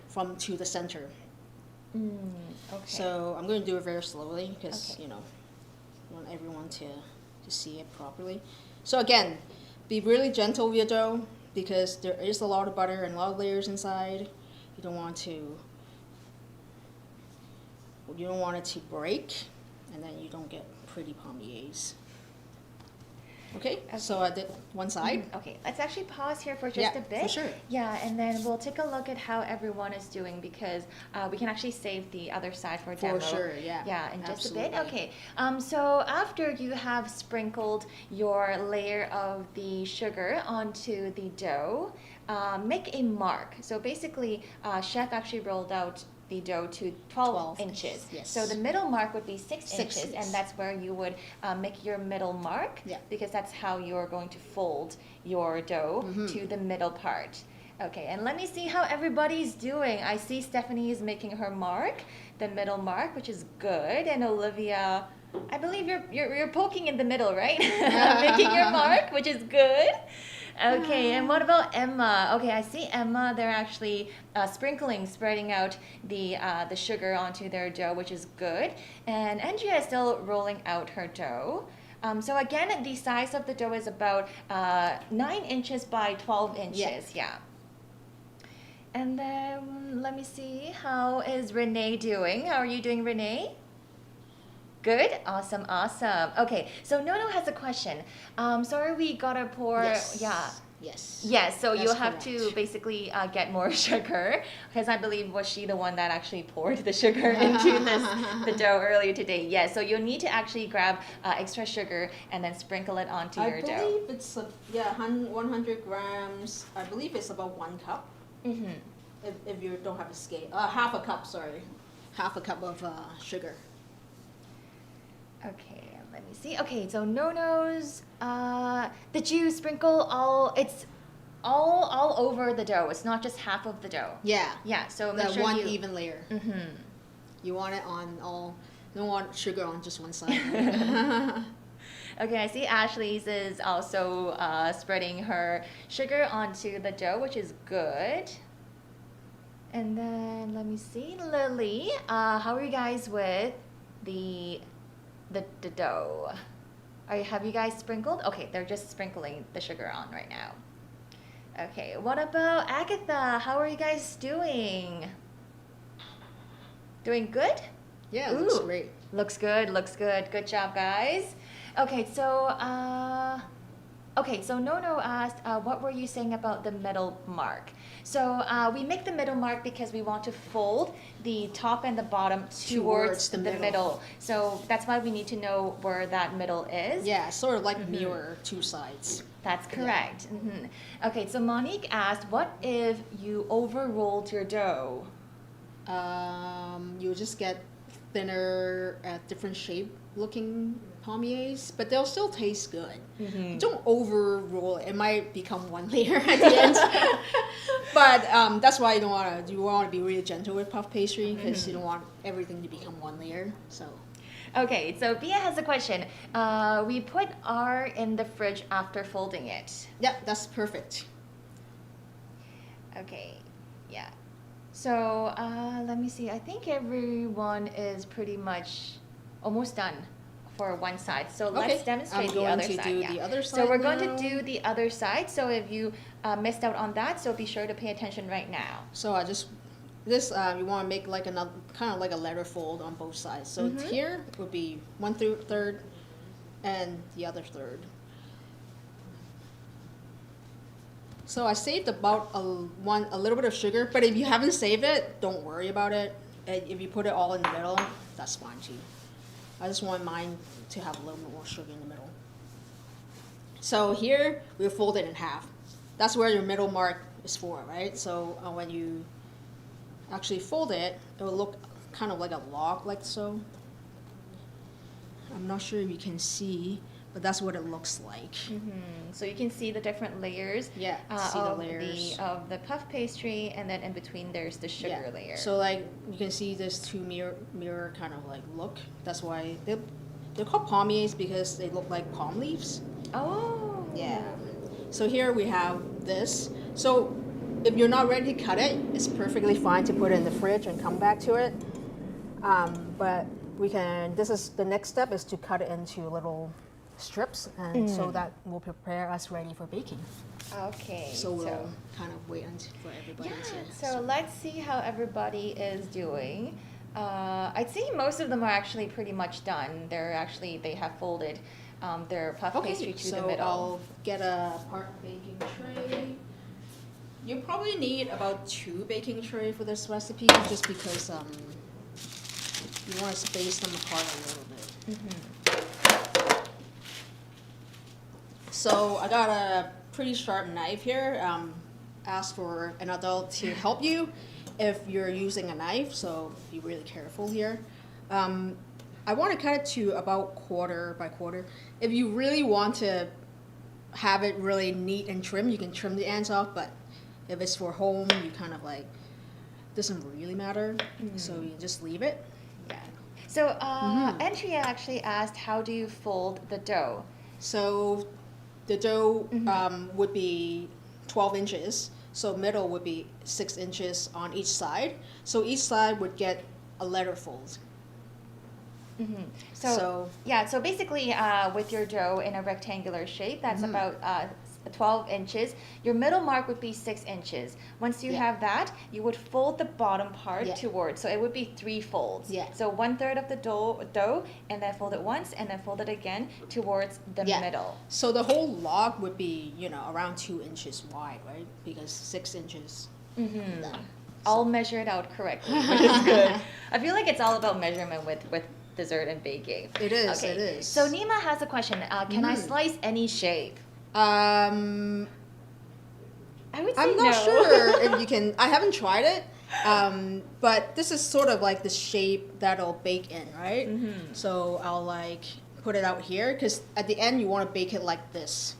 from to the center. Okay. So I'm gonna do it very slowly because you know, I want everyone to see it properly. So again, be really gentle with your dough because there is a lot of butter and a lot of layers inside. You don't want it to break, and then you don't get pretty palmiers. Okay, so I did one side. Okay, let's actually pause here for just a bit. For sure. Yeah, and then we'll take a look at how everyone is doing because we can actually save the other side for demo. For sure, yeah. Yeah, in just a bit. Absolutely. Okay, so after you have sprinkled your layer of the sugar onto the dough, make a mark. So basically, Chef actually rolled out the dough to 12 inches. Yes. So the middle mark would be 6 inches, yes. and that's where you would make your middle mark Yeah. because that's how you're going to fold your dough to the middle part. Okay, and let me see how everybody's doing. I see Stephanie is making her mark, the middle mark, which is good, and Olivia, I believe you're poking in the middle, right? Making your mark, which is good. Okay, and what about Emma? Okay, I see Emma. They're actually spreading out the sugar onto their dough, which is good. And Andrea is still rolling out her dough. So again, the size of the dough is about 9 inches by 12 inches. Yeah. And then let me see. How is Renee doing? How are you doing, Renee? Good, awesome. Okay, so Nono has a question. Sorry, we gotta pour. Yes. Yeah. Yes. Yes, so That's you'll have to correct. basically get more sugar, because I believe was she the one that actually poured the sugar into the dough earlier today. Yes, so you'll need to actually grab extra sugar and then sprinkle it onto your dough. I believe it's 100 grams. I believe it's about 1 cup. Mm-hmm. If you don't have a scale, half a cup. Sorry, half a cup of sugar. Okay, let me see. Okay, so Nono's, did you sprinkle all, it's all over the dough. It's not just half of the dough. Yeah. Yeah, so make That sure one you, even layer. Mm-hmm. You want it on all. You don't want sugar on just one side. Okay, I see Ashley's is also spreading her sugar onto the dough, which is good. And then let me see, Lily, how are you guys with the dough? Have you guys sprinkled? Okay, they're just sprinkling the sugar on right now. Okay, what about Agatha? How are you guys doing? Doing good? Yeah, it looks Ooh, great. Looks good, looks good. Good job, guys. Okay, so Nono asked, what were you saying about the middle mark? So we make the middle mark because we want to fold the top and the bottom towards the middle. So that's why we need to know where that middle is. Yeah, sort of like mirror two sides. That's correct. Mm-hmm. Okay, so Monique asked, what if you over-rolled your dough? You just get thinner, different shape looking palmiers, but they'll still taste good. Mm-hmm. Don't over roll it. It might become one layer at the end. But that's why you want to be really gentle with puff pastry, because you don't want everything to become one layer. So. Okay, so Bia has a question. We put R in the fridge after folding it. Yep, that's perfect. Okay, yeah. So let me see. I think everyone is pretty much almost done for one side. So let's demonstrate the other side. The other side. So we're going to do the other side. So if you missed out on that, so be sure to pay attention right now. So you want to make like another kind of like a letter fold on both sides. So here would be 1/3 and the other third. So I saved about a little bit of sugar, but if you haven't saved it, don't worry about it. If you put it all in the middle, that's fine too. I just want mine to have a little bit more sugar in the middle. So here we fold it in half. That's where your middle mark is for, right? So when you actually fold it, it will look kind of like a log, like so. I'm not sure if you can see, but that's what it looks like. So you can see the different layers. Yeah, see the layers. Of the puff pastry, and then in between there's the sugar layer. So like you can see this two mirror kind of like look. That's why they're called palmiers, because they look like palm leaves. Oh. Yeah. So here we have this. So if you're not ready to cut it, it's perfectly fine to put it in the fridge and come back to it. But the next step is to cut it into little strips, and so that will prepare us ready for baking. Okay. So we'll kind of wait for everybody to. So let's see how everybody is doing. I'd say most of them are actually pretty much done. They have folded their puff pastry to the middle. So I'll get a part baking tray. You probably need about 2 baking trays for this recipe, just because you want to space them apart a little bit. So I got a pretty sharp knife here. Ask for an adult to help you if you're using a knife, so be really careful here. I want to cut it to about 1/4 by 1/4. If you really want to have it really neat and trim, you can trim the ends off, but If it's for home, you kind of like, doesn't really matter. So you just leave it. Yeah. So Andrea actually asked, how do you fold the dough? So the dough would be 12 inches. So middle would be 6 inches on each side. So each side would get a letter fold. So yeah, so basically with your dough in a rectangular shape, that's about 12 inches. Your middle mark would be 6 inches. Once you have that, you would fold the bottom part towards, so it would be 3 folds. So 1/3 of the dough, and then fold it once, and then fold it again towards the middle. So the whole log would be, you know, around 2 inches wide, right? Because 6 inches. I'll measure it out correctly, which is good. I feel like it's all about measurement with dessert and baking. It is, Okay. it is. So Nima has a question. Can I slice any shape? I would say I'm not no. sure if you can. I haven't tried it, but this is sort of like the shape that I'll bake in, right? So I'll like put it out here because at the end you want to bake it like this.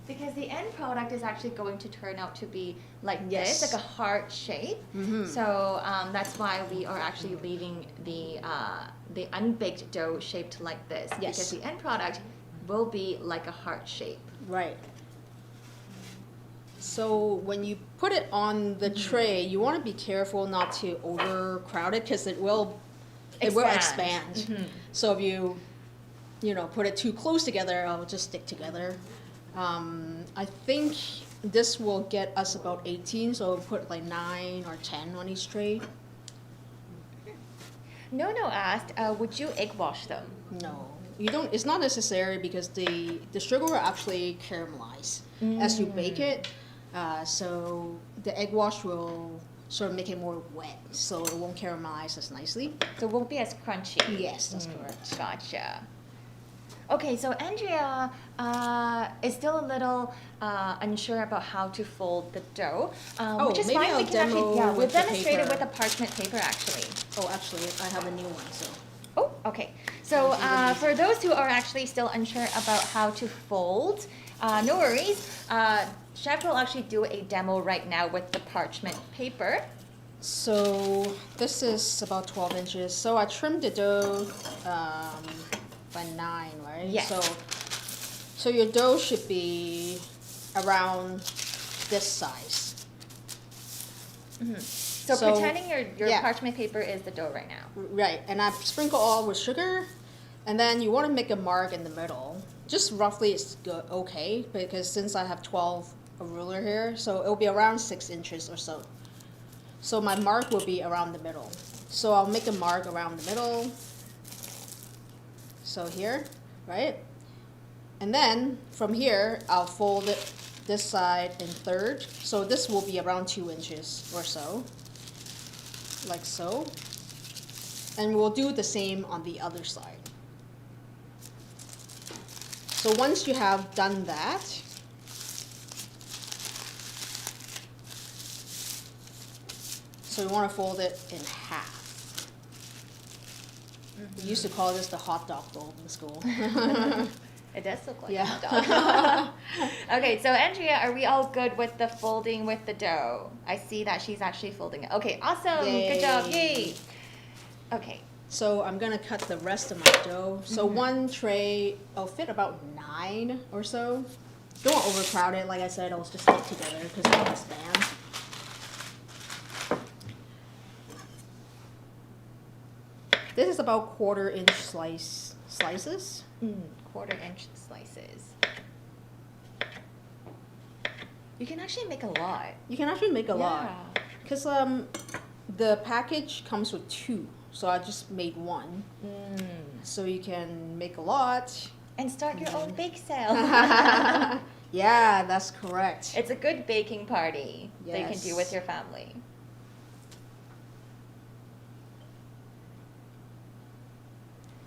Because the end product is actually going to turn out to be like this, like a heart shape. So that's why we are actually leaving the unbaked dough shaped like this. Because the end product will be like a heart shape. Right. So when you put it on the tray, you want to be careful not to overcrowd it because it will expand. So if you know, put it too close together, it'll just stick together. I think this will get us about 18, so we'll put like 9 or 10 on each tray. No asked, would you egg wash them? No, you don't. It's not necessary because the sugar will actually caramelize as you bake it. So the egg wash will sort of make it more wet, so it won't caramelize as nicely. So it won't be as crunchy. Yes, that's correct. Gotcha. Okay, so Andrea is still a little unsure about how to fold the dough, which is maybe fine. I'll We can actually, demo we'll with the demonstrate it paper. with a parchment paper actually. Oh, actually, I have a new one, so. Oh, okay. So for those who are actually still unsure about how to fold, no worries. Chef will actually do a demo right now with the parchment paper. So this is about 12 inches. So I trimmed the dough by 9, right? Yes. So your dough should be around this size. So So, pretending your yeah. parchment paper is the dough right now. Right, and I sprinkle all with sugar, and then you want to make a mark in the middle. Just roughly, it's good, okay, because since I have 12 a ruler here, so it'll be around 6 inches or so. So my mark will be around the middle. So I'll make a mark around the middle. So here, right? And then from here, I'll fold it this side in third. So this will be around 2 inches or so, like so. And we'll do the same on the other side. So once you have done that, so you want to fold it in half. We used to call this the hot dog fold in school. It does look like Yeah. a hot dog. Okay, so Andrea, are we all good with the folding with the dough? I see that she's actually folding it. Okay, awesome. Good job. Yay. Okay. So I'm gonna cut the rest of my dough. So one tray, I'll fit about 9 or so. Don't want to overcrowd it. Like I said, it'll just stick together because it'll expand. This is about 1/4 inch slices. 1/4 inch slices. You can actually make a lot. You can actually make a lot. Yeah. Because the package comes with 2. So I just made 1. So you can make a lot. And start your own bake sale. Yeah, that's correct. It's a good baking party that you can do Yes. with your family.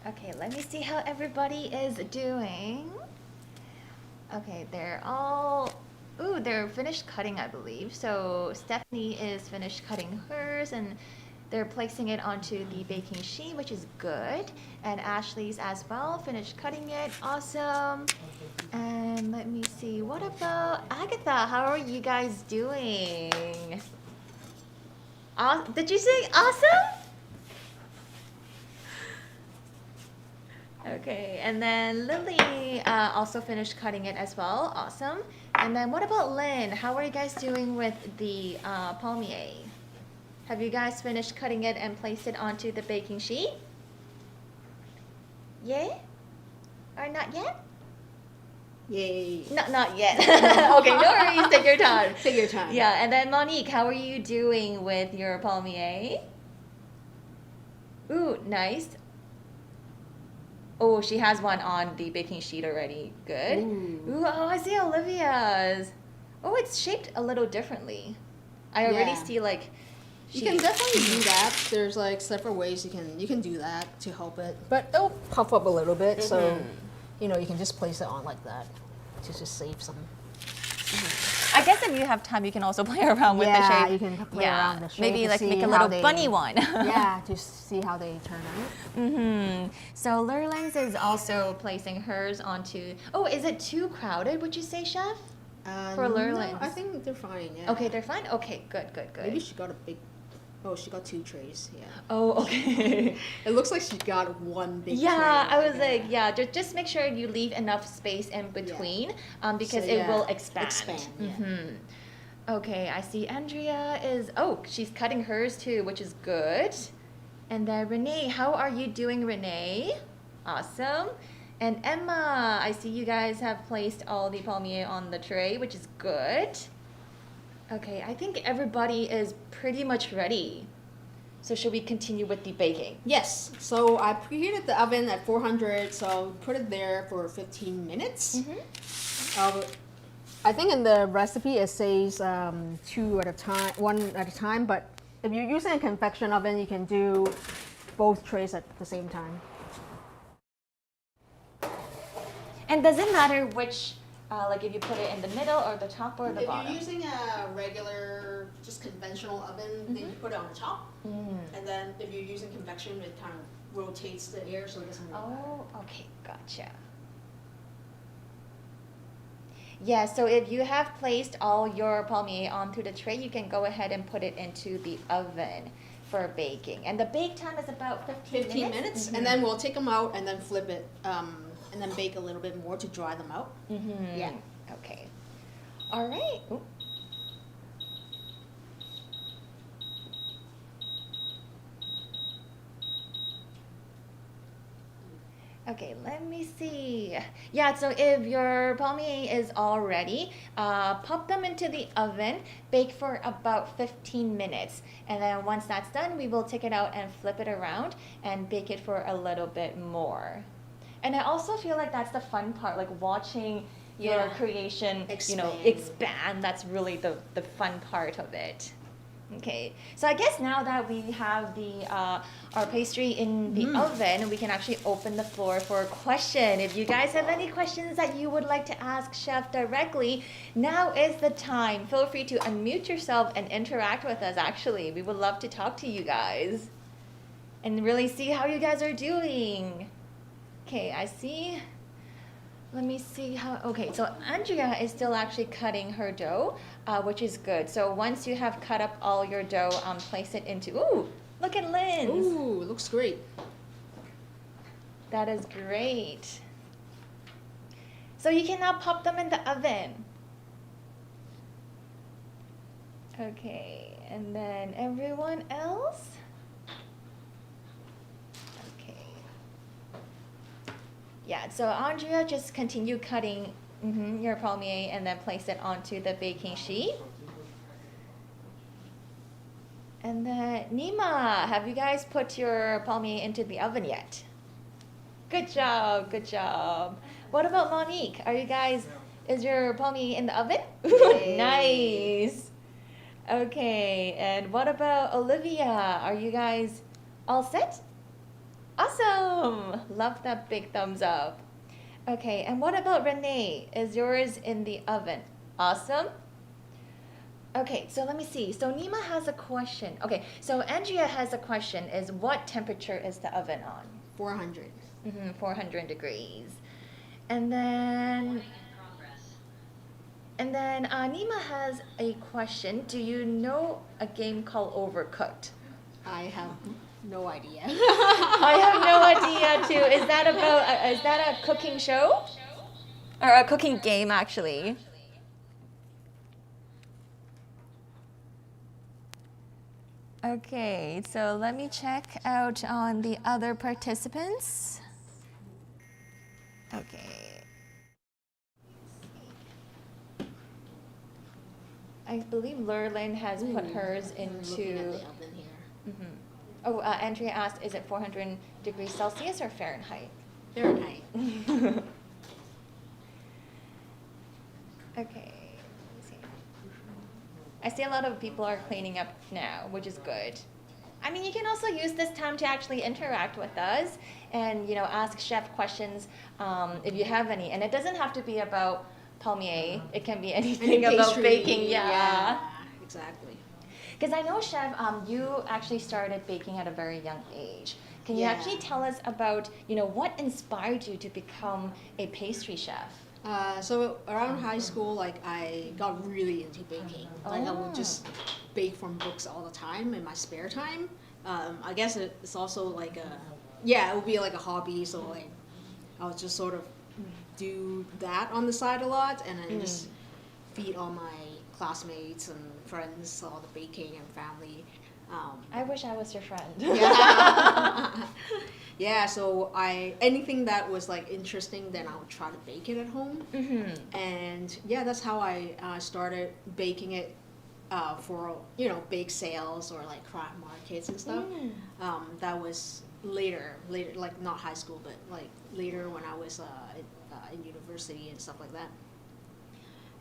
Okay, let me see how everybody is doing. Okay, they're all, they're finished cutting, I believe. So Stephanie is finished cutting hers, and They're placing it onto the baking sheet, which is good. And Ashley's as well, finished cutting it, awesome. And let me see, what about Agatha? How are you guys doing? Did you say awesome? Okay, and then Lily also finished cutting it as well, awesome. And then what about Lynn? How are you guys doing with the palmier? Have you guys finished cutting it and placed it onto the baking sheet? Yay? Or not yet? Yay. Not yet. Okay, no worries, take your time. Take your time. Yeah, and then Monique, how are you doing with your palmier? Ooh, nice. Oh, she has one on the baking sheet already. Good. Ooh, oh, I see Olivia's. Oh, it's shaped a little differently. I already Yeah. see like. You can definitely do that. There's like several ways you can do that to help it. But it'll puff up a little bit, so you know you can just place it on like that to just save some. I guess if you have time, you can also play around with the Yeah, shape. you can play around the shape Maybe to like see make a how little they- bunny one. Yeah, to see how they turn out. So Lurlens is also placing hers onto. Oh, is it too crowded? Would you say, Chef? For Lurlens. No, I think they're fine. Yeah. Okay, they're fine. Okay, good. Maybe she got a big. Oh, she got 2 trays. Yeah. Oh, okay. It looks like she got one big. Yeah, tray. I was like, yeah, just make sure you leave enough space in between, because So, it yeah, will expand. Expand. Yeah. Okay, I see Andrea is, oh, she's cutting hers too, which is good. And then Renee, how are you doing, Renee? Awesome. And Emma, I see you guys have placed all the palmier on the tray, which is good. Okay, I think everybody is pretty much ready. So should we continue with the baking? Yes. So I preheated the oven at 400. So put it there for 15 minutes. I think in the recipe it says 2 at a time, 1 at a time. But if you're using a convection oven, you can do both trays at the same time. And does it matter which, like if you put it in the middle or the top or the If bottom? you're using a regular, just conventional oven, then you put it on the top. And then if you're using convection, it kind of rotates the air so it doesn't really matter. Oh, okay, gotcha. Yeah, so if you have placed all your palmier onto the tray, you can go ahead and put it into the oven for baking. And the bake time is about 15 minutes, and then we'll take them out and then flip it, and then bake a little bit more to dry them out. Yeah. Okay. All right. Ooh. Okay, let me see. Yeah, so if your palmier is all ready, pop them into the oven, bake for about 15 minutes. And then once that's done, we will take it out and flip it around and bake it for a little bit more. And I also feel like that's the fun part, like watching your Yeah. creation, Expand. expand. That's really the fun part of it. Okay, so I guess now that we have the our pastry in the oven, we can actually open the floor for a question. If you guys have any questions that you would like to ask Chef directly, now is the time. Feel free to unmute yourself and interact with us, actually. We would love to talk to you guys and really see how you guys are doing. Okay, I see. Let me see how, okay, so Andrea is still actually cutting her dough, which is good. So once you have cut up all your dough, place it into, ooh, look at Lynn's. Ooh, looks great. That is great. So you can now pop them in the oven. Okay, and then everyone else? Yeah, so Andrea, just continue cutting your palmier and then place it onto the baking sheet. And then Nima, have you guys put your palmier into the oven yet? Good job, good job. What about Monique? Are you guys, is your palmier in the oven? Ooh, nice. Okay, and what about Olivia? Are you guys all set? Awesome! Love that big thumbs up. Okay, and what about Renee? Is yours in the oven? Awesome. Okay, so let me see. So Nima has a question. Okay, so Andrea has a question is what temperature is the oven on? 400. 400 degrees. And then Nima has a question. Do you know a game called Overcooked? I have no idea. I have no idea too. Is that a cooking show? Or a cooking game actually? Okay, so let me check out on the other participants. Okay. I believe Lurlin has put hers Looking at into. the oven here. Oh, Andrea asked, is it 400 degrees Celsius or Fahrenheit? Fahrenheit. Okay. Let's see. I see a lot of people are cleaning up now, which is good. I mean, you can also use this time to actually interact with us and, ask chef questions if you have any. And it doesn't have to be about palmier. It can be anything about Pastry, baking. Yeah. Exactly. Because I know, chef, you actually started baking at a very young age. Can you Yeah. actually tell us about, what inspired you to become a pastry chef? So around high school, like I got really into baking. Like I would just bake from books all the time in my spare time. I guess it's also like it would be like a hobby. So like I would just sort of do that on the side a lot, and then just feed all my classmates and friends all the baking and family. I wish I was your friend. Yeah, so anything that was like interesting, then I would try to bake it at home. And yeah, that's how I started baking it for bake sales or like craft markets and stuff. That was later, like not high school, but like later when I was in university and stuff like that.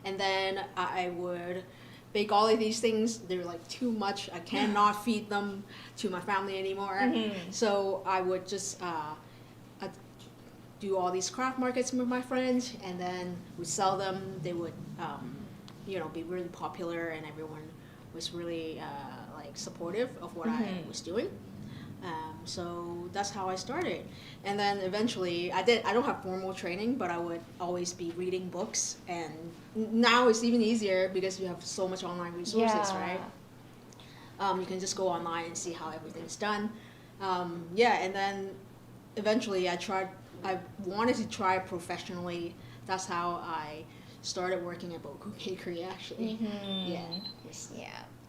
And then I would bake all of these things. They're like too much. I cannot feed them to my family anymore. So I would just I'd do all these craft markets with my friends, and then we sell them. They would be really popular, and everyone was really like supportive of what I was doing. So that's how I started. And then eventually I don't have formal training, but I would always be reading books, and now it's even easier because you have so much online resources, right? You can just go online and see how everything's done. And then eventually I wanted to try professionally. That's how I started working at Beaucoup Bakery, actually. Yeah.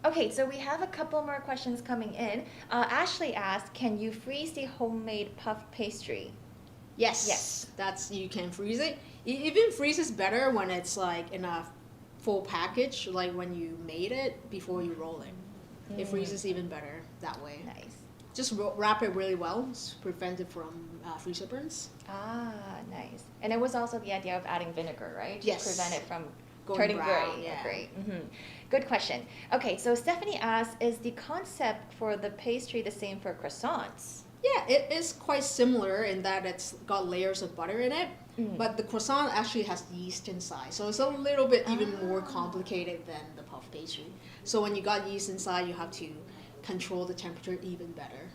Okay, so we have a couple more questions coming in. Ashley asked, can you freeze the homemade puff pastry? Yes. You can freeze it. It even freezes better when it's like in a full package, like when you made it before you roll it. It freezes even better that way. Nice. Just wrap it really well to prevent it from freezer burns. Ah, nice. And it was also the idea of adding vinegar, right? Yes. To prevent it from Going turning brown, gray. yeah. Great. Good question. Okay, so Stephanie asks, is the concept for the pastry the same for croissants? Yeah, it is quite similar in that it's got layers of butter in it, but the croissant actually has yeast inside, so it's a little bit even more complicated than the puff pastry. So when you got yeast inside, you have to control the temperature even better.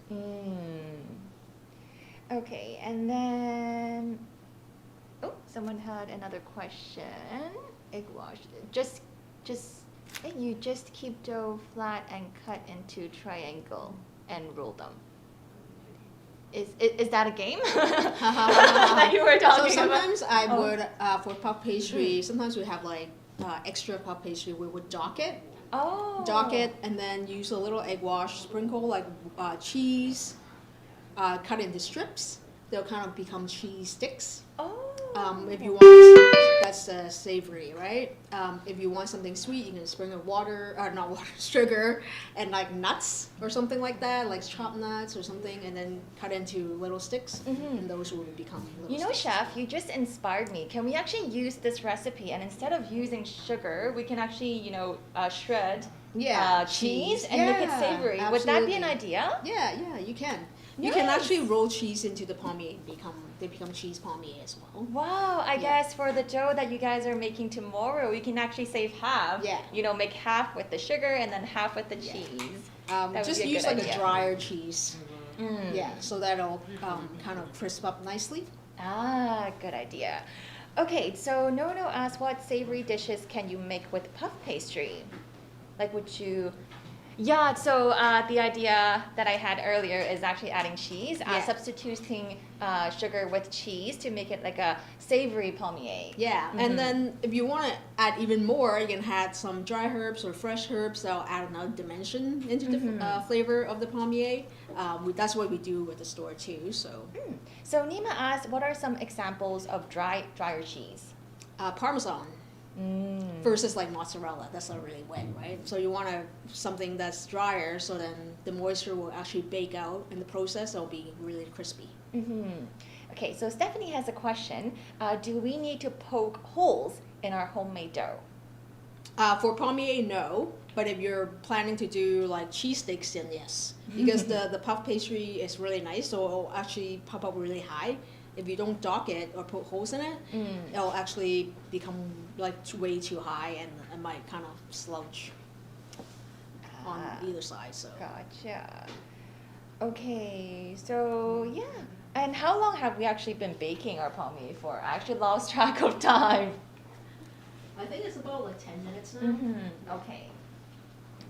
Okay, and then someone had another question. Egg wash. You just keep dough flat and cut into triangle and roll them. Is that a game that you were talking So about? sometimes I would, for puff pastry, sometimes we have like extra puff pastry. We would dock it, and then use a little egg wash, sprinkle like cheese, cut into strips. They'll kind of become cheese sticks. If you want, that's savory, right? If you want something sweet, you can sprinkle sugar, and like nuts or something like that, like chopped nuts or something, and then cut into little sticks, and those will become little sticks. Chef, you just inspired me. Can we actually use this recipe, and instead of using sugar, we can actually, shred cheese and make it savory. Would that be an idea? Yeah, you can. You can Nice. actually roll cheese into the palmier and they become cheese palmier as well. Wow, I guess for the dough that you guys are making tomorrow, you can actually save half. Yeah. You know, make half with the sugar and then half with the cheese. That would Just be a use good like idea. a drier cheese. Yeah, so that'll kind of crisp up nicely. Ah, good idea. Okay, so Nono asked, what savory dishes can you make with puff pastry? Like, would you? Yeah, so the idea that I had earlier is actually adding cheese, Yeah. substituting sugar with cheese to make it like a savory palmier. Yeah, and then if you want to add even more, you can add some dry herbs or fresh herbs that'll add another dimension into the flavor of the palmier. That's what we do with the store too. So So Nima asked, what are some examples of drier cheese? Parmesan versus like mozzarella, that's not really wet, right? So you want something that's drier, so then the moisture will actually bake out in the process. It'll be really crispy. Okay, so Stephanie has a question. Do we need to poke holes in our homemade dough? For palmier, no. But if you're planning to do like cheese sticks, then yes. Because the puff pastry is really nice, so it'll actually pop up really high. If you don't dock it or put holes in it, it'll actually become like way too high and it might kind of slouch on either side. So Gotcha. Okay, so yeah. And how long have we actually been baking our palmier for? I actually lost track of time. I think it's about like 10 minutes now. Okay.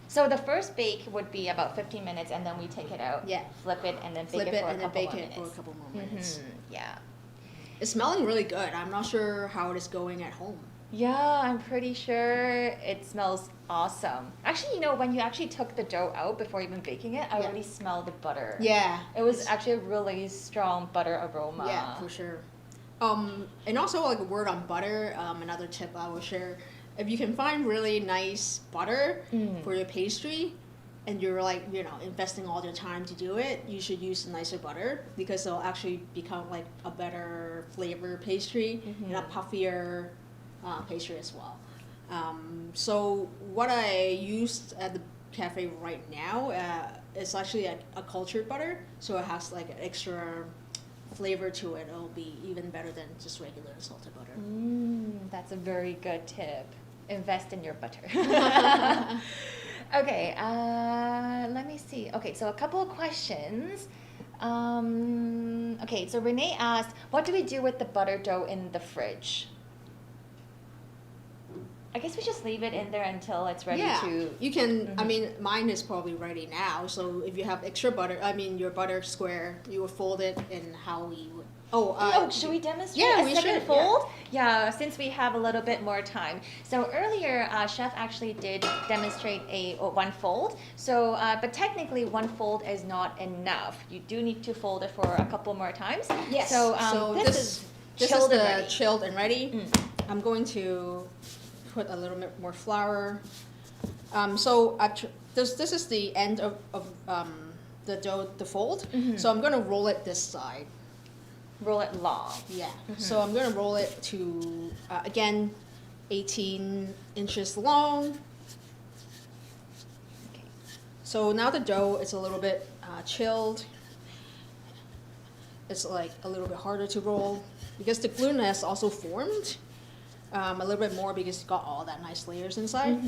So the first bake would be about 15 minutes, and then we take it out, Yeah. flip it, and then bake Flip it it for a and then couple bake more it minutes. for a couple more minutes. Yeah. It's smelling really good. I'm not sure how it is going at home. Yeah, I'm pretty sure it smells awesome. Actually, you know, when you actually took the dough out before even baking it, I Yeah. already smelled the butter. Yeah. It was actually a really strong butter aroma. Yeah, for sure. And also like a word on butter, another tip I will share. If you can find really nice butter for your pastry and you're like, you know, investing all your time to do it, you should use nicer butter because it'll actually become like a better flavor pastry and a puffier pastry as well. So what I used at the cafe right now is actually a cultured butter, so it has like an extra flavor to it. It'll be even better than just regular salted butter. That's a very good tip. Invest in your butter. Okay, let me see. Okay, so a couple of questions. Okay, so Renee asked, what do we do with the butter dough in the fridge? I guess we just leave it in there until it's ready to... You can, I mean, mine is probably ready now, so if you have extra butter, I mean, your butter square, you would fold it in how we would... should we demonstrate yeah, a we second should, fold? Yeah, since we have a little bit more time. So earlier, Chef actually did demonstrate one fold. So, but technically, one fold is not enough. You do need to fold it for a couple more times. Yes, So, this is this chilled is and the ready. chilled and ready. I'm going to put a little bit more flour. This is the end of the dough, the fold. So I'm going to roll it this side. Roll it long. Yeah. So I'm going to roll it to, again, 18 inches long. Okay. So now the dough is a little bit chilled. It's like a little bit harder to roll because the gluten has also formed a little bit more because it's got all that nice layers inside.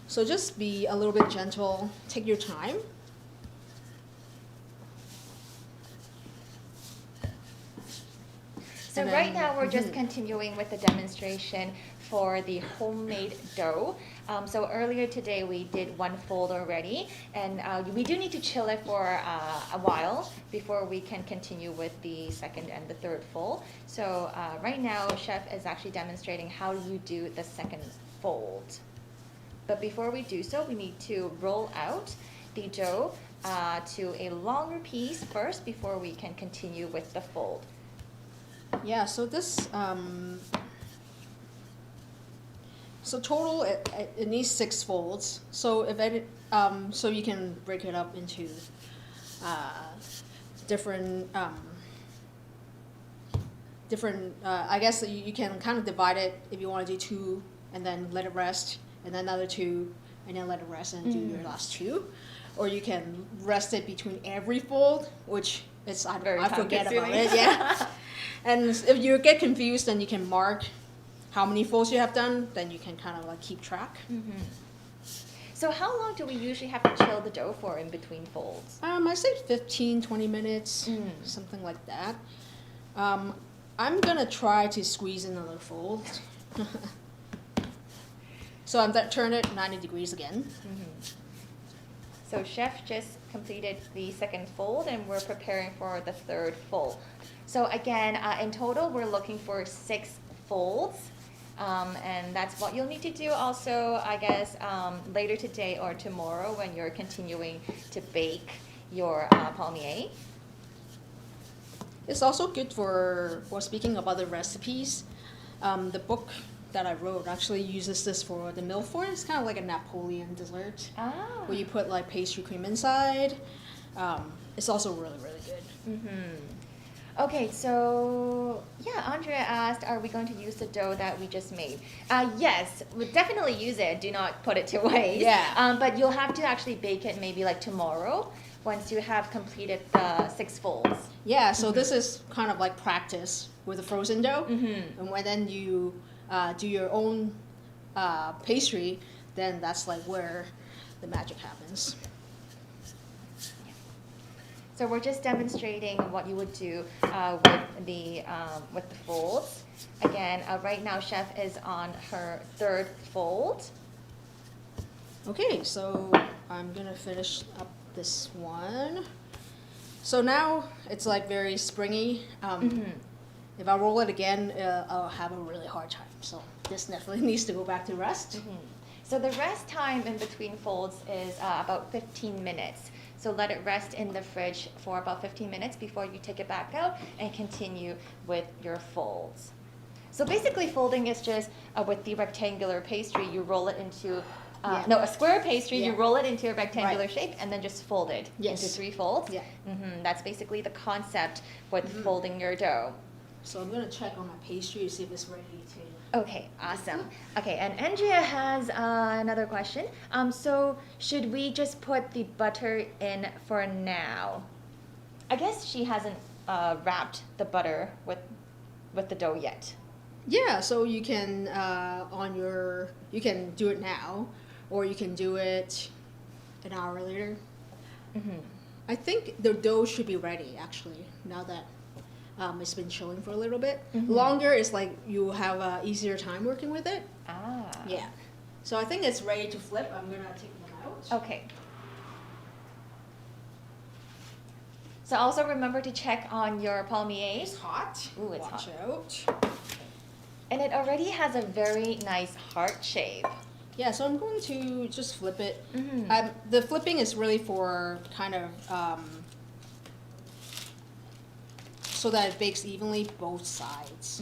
So just be a little bit gentle. Take your time. So And right then- now we're just continuing with the demonstration for the homemade dough. So earlier today we did one fold already, and we do need to chill it for a while before we can continue with the second and the third fold. So right now Chef is actually demonstrating how you do the second fold. But before we do so, we need to roll out the dough to a longer piece first before we can continue with the fold. Yeah, so this, so total it needs 6 folds. So if so you can break it up into different, I guess you can kind of divide it if you want to do 2 and then let it rest, and then another 2 and then let it rest and do your last 2. Or you can rest it between every fold, which It's Very I forget about time-consuming. it. Yeah. And if you get confused, then you can mark how many folds you have done. Then you can kind of like keep track. So how long do we usually have to chill the dough for in between folds? I say 15, 20 minutes, something like that. I'm gonna try to squeeze in another fold. So I'm gonna turn it 90 degrees again. So chef just completed the second fold and we're preparing for the third fold. So again, in total, we're looking for 6 folds. And that's what you'll need to do also, I guess, later today or tomorrow when you're continuing to bake your palmier. It's also good for speaking of other recipes. The book that I wrote actually uses this for the milford. It's kind of like a Napoleon dessert where you put like pastry cream inside. It's also really, really good. Okay, so yeah, Andrea asked, are we going to use the dough that we just made? Yes, we'll definitely use it. Do not put it to waste. Yeah. But you'll have to actually bake it maybe like tomorrow once you have completed the 6 folds. Yeah, so this is kind of like practice with the frozen dough. And when then you do your own pastry, then that's like where the magic happens. So we're just demonstrating what you would do with the folds. Again, right now Chef is on her 3rd fold. Okay, so I'm gonna finish up this one. So now it's like very springy. If I roll it again, I'll have a really hard time. So this definitely needs to go back to rest. So the rest time in between folds is about 15 minutes. So let it rest in the fridge for about 15 minutes before you take it back out and continue with your folds. So basically folding is just with the rectangular pastry, you roll it into, a square pastry, you roll it into a rectangular shape and then just fold it into 3 folds. Yeah. That's basically the concept with folding your dough. So I'm gonna check on my pastry to see if it's ready to. Okay, awesome. Okay, and Andrea has another question. So should we just put the butter in for now? I guess she hasn't wrapped the butter with the dough yet. Yeah, so you can you can do it now, or you can do it an hour later. I think the dough should be ready actually now that it's been chilling for a little bit. Longer is like you have a easier time working with it. Yeah. So I think it's ready to flip. I'm gonna take them out. Okay. So also remember to check on your palmier. It's hot. Ooh, it's Watch hot. out. And it already has a very nice heart shape. Yeah, so I'm going to just flip it. The flipping is really for kind of so that it bakes evenly both sides.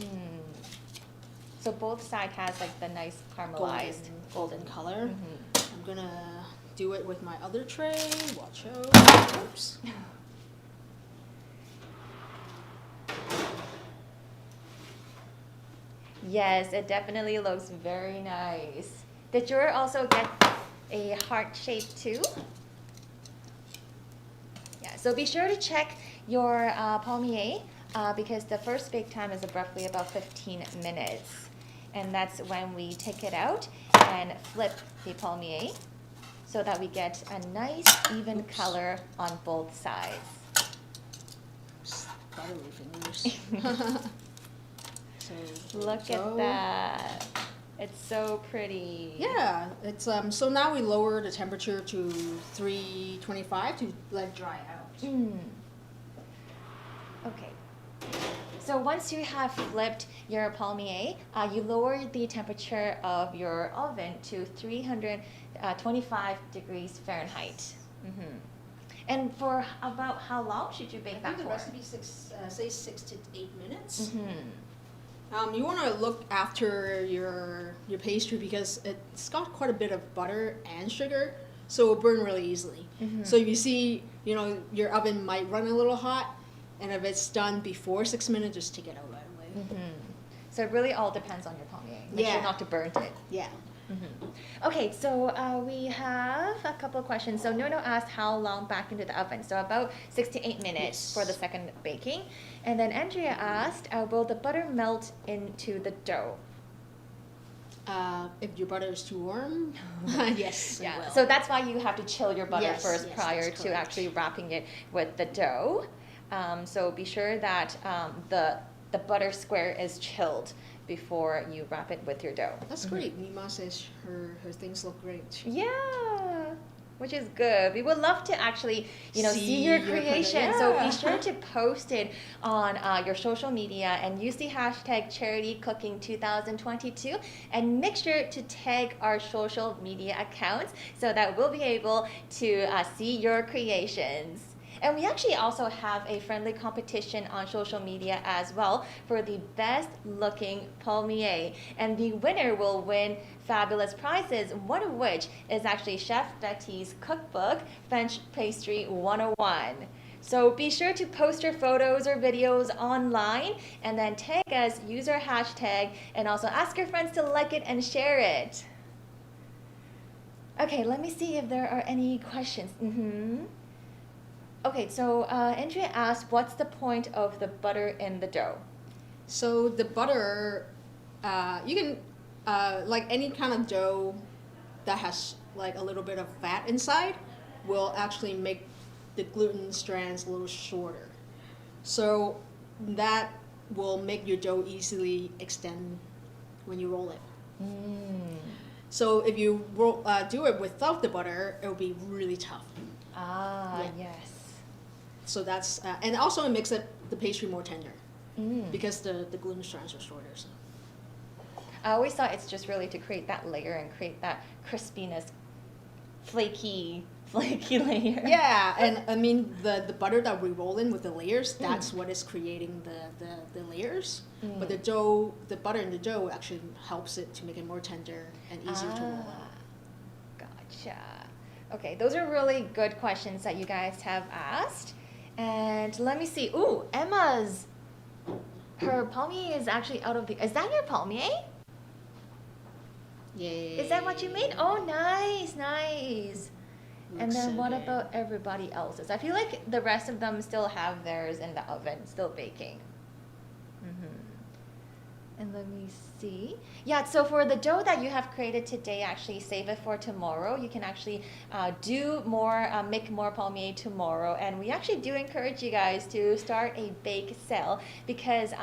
So both sides has like the nice caramelized Golden color. I'm gonna do it with my other tray. Watch out. Oops. Yes, it definitely looks very nice. Did yours also get a heart shape too? Yeah, so be sure to check your palmier because the first bake time is roughly about 15 minutes. And that's when we take it out and flip the palmier so that we get a nice even color on both sides. Buttery fingers. Look at that. It's so pretty. Yeah, it's so now we lower the temperature to 325 to let it dry out. Okay. So once you have flipped your palmier, you lower the temperature of your oven to 325 degrees Fahrenheit. And for about how long should you bake I that think for? the recipe say 6 to 8 minutes. You want to look after your pastry because it's got quite a bit of butter and sugar, so it will burn really easily. So if you see, your oven might run a little hot, and if it's done before 6 minutes, just take it out right away. So it really all depends on your palmier. Make sure not to burn it. Yeah. Okay, so we have a couple of questions. So Nono asked how long back into the oven. So about 6 to 8 minutes Yes. for the second baking. And then Andrea asked, will the butter melt into the dough? If your butter is too warm, yes, it will. So that's why you have to chill your butter Yes, first yes, prior that's to correct. actually wrapping it with the dough. So be sure that the butter square is chilled before you wrap it with your dough. That's great. Nima says her things look great. Yeah, which is good. We would love to actually, see your creation. So be sure to post it on your social media and use the hashtag CharityCooking2022 and make sure to tag our social media accounts so that we'll be able to see your creations. And we actually also have a friendly competition on social media as well for the best looking palmier. And the winner will win fabulous prizes, one of which is actually Chef Betty's cookbook, French Pastry 101. So be sure to post your photos or videos online and then tag us, use our hashtag, and also ask your friends to like it and share it. Okay, let me see if there are any questions. Okay, so Andrea asked, what's the point of the butter in the dough? So the butter, you can, like any kind of dough that has like a little bit of fat inside will actually make the gluten strands a little shorter. So that will make your dough easily extend when you roll it. So if you do it without the butter, it will be really tough. Yeah. Yes. So that's, and also it makes the pastry more tender because the gluten strands are shorter. So. I always thought it's just really to create that layer and create that crispiness, flaky layer. Yeah, and I mean the butter that we roll in with the layers, that's what is creating the layers. But the butter in the dough actually helps it to make it more tender and easier to roll out. Gotcha. Okay, those are really good questions that you guys have asked. And let me see. Ooh, her palmier is actually out of the, is that your palmier? Yay. Is that what you made? Oh, nice. And Looks then so what good. about everybody else's? I feel like the rest of them still have theirs in the oven, still baking. And let me see. Yeah, so for the dough that you have created today, actually save it for tomorrow. You can actually make more palmier tomorrow. And we actually do encourage you guys to start a bake sale because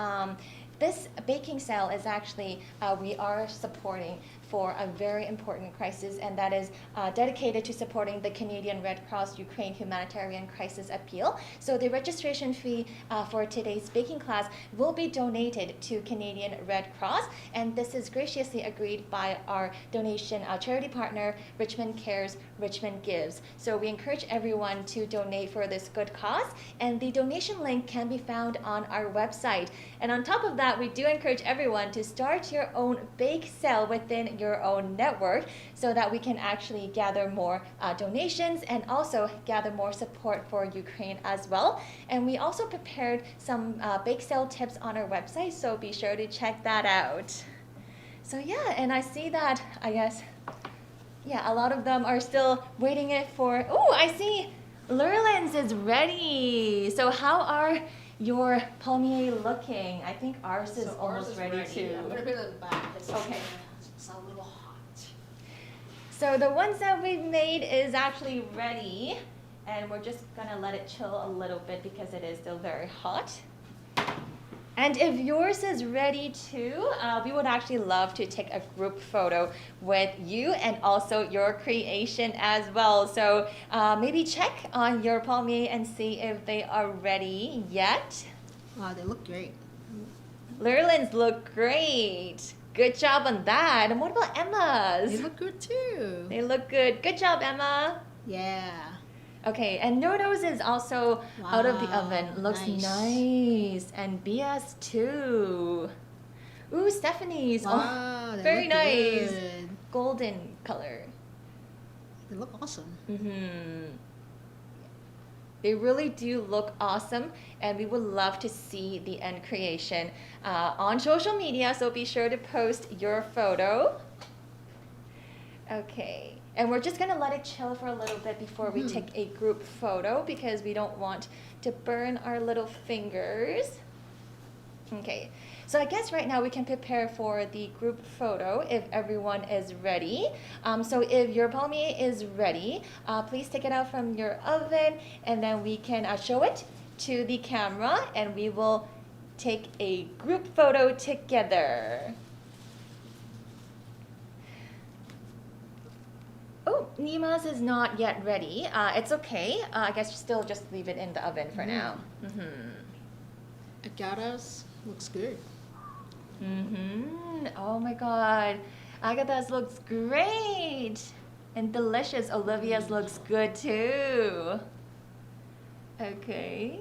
this baking sale is actually, we are supporting for a very important crisis, and that is dedicated to supporting the Canadian Red Cross Ukraine Humanitarian Crisis Appeal. So the registration fee for today's baking class will be donated to Canadian Red Cross, and this is graciously agreed by our donation charity partner, Richmond Cares, Richmond Gives. So we encourage everyone to donate for this good cause, and the donation link can be found on our website. And on top of that, we do encourage everyone to start your own bake sale within your own network so that we can actually gather more donations and also gather more support for Ukraine as well. And we also prepared some bake sale tips on our website, so be sure to check that out. So yeah, and I see that, I guess, yeah, a lot of them are still waiting it for, oh, I see Lurlins is ready. So how are your palmier looking? I think ours is almost ready too. I'm gonna put it in the back. Okay. It's a little hot. So the ones that we've made is actually ready, and we're just gonna let it chill a little bit because it is still very hot. And if yours is ready too, we would actually love to take a group photo with you and also your creation as well. So maybe check on your palmier and see if they are ready yet. Wow, they look great. Lurlins look great. Good job on that. And what about Emma's? They look good too. They look good. Good job, Emma. Yeah. Okay, and Nono's is also out of the Wow, oven. Looks nice. nice. And Bia's too. Ooh, Stephanie's. Wow, they very look nice. good. Golden color. They look awesome. They really do look awesome, and we would love to see the end creation on social media, so be sure to post your photo. Okay, and we're just gonna let it chill for a little bit before we take a group photo because we don't want to burn our little fingers. Okay, so I guess right now we can prepare for the group photo if everyone is ready. So if your palmier is ready, please take it out from your oven and then we can show it to the camera and we will take a group photo together. Oh, Nima's is not yet ready. It's okay. I guess still just leave it in the oven for now. Agata's looks good. Oh my God. Agatha's looks great. And delicious. Olivia's looks good too. Okay.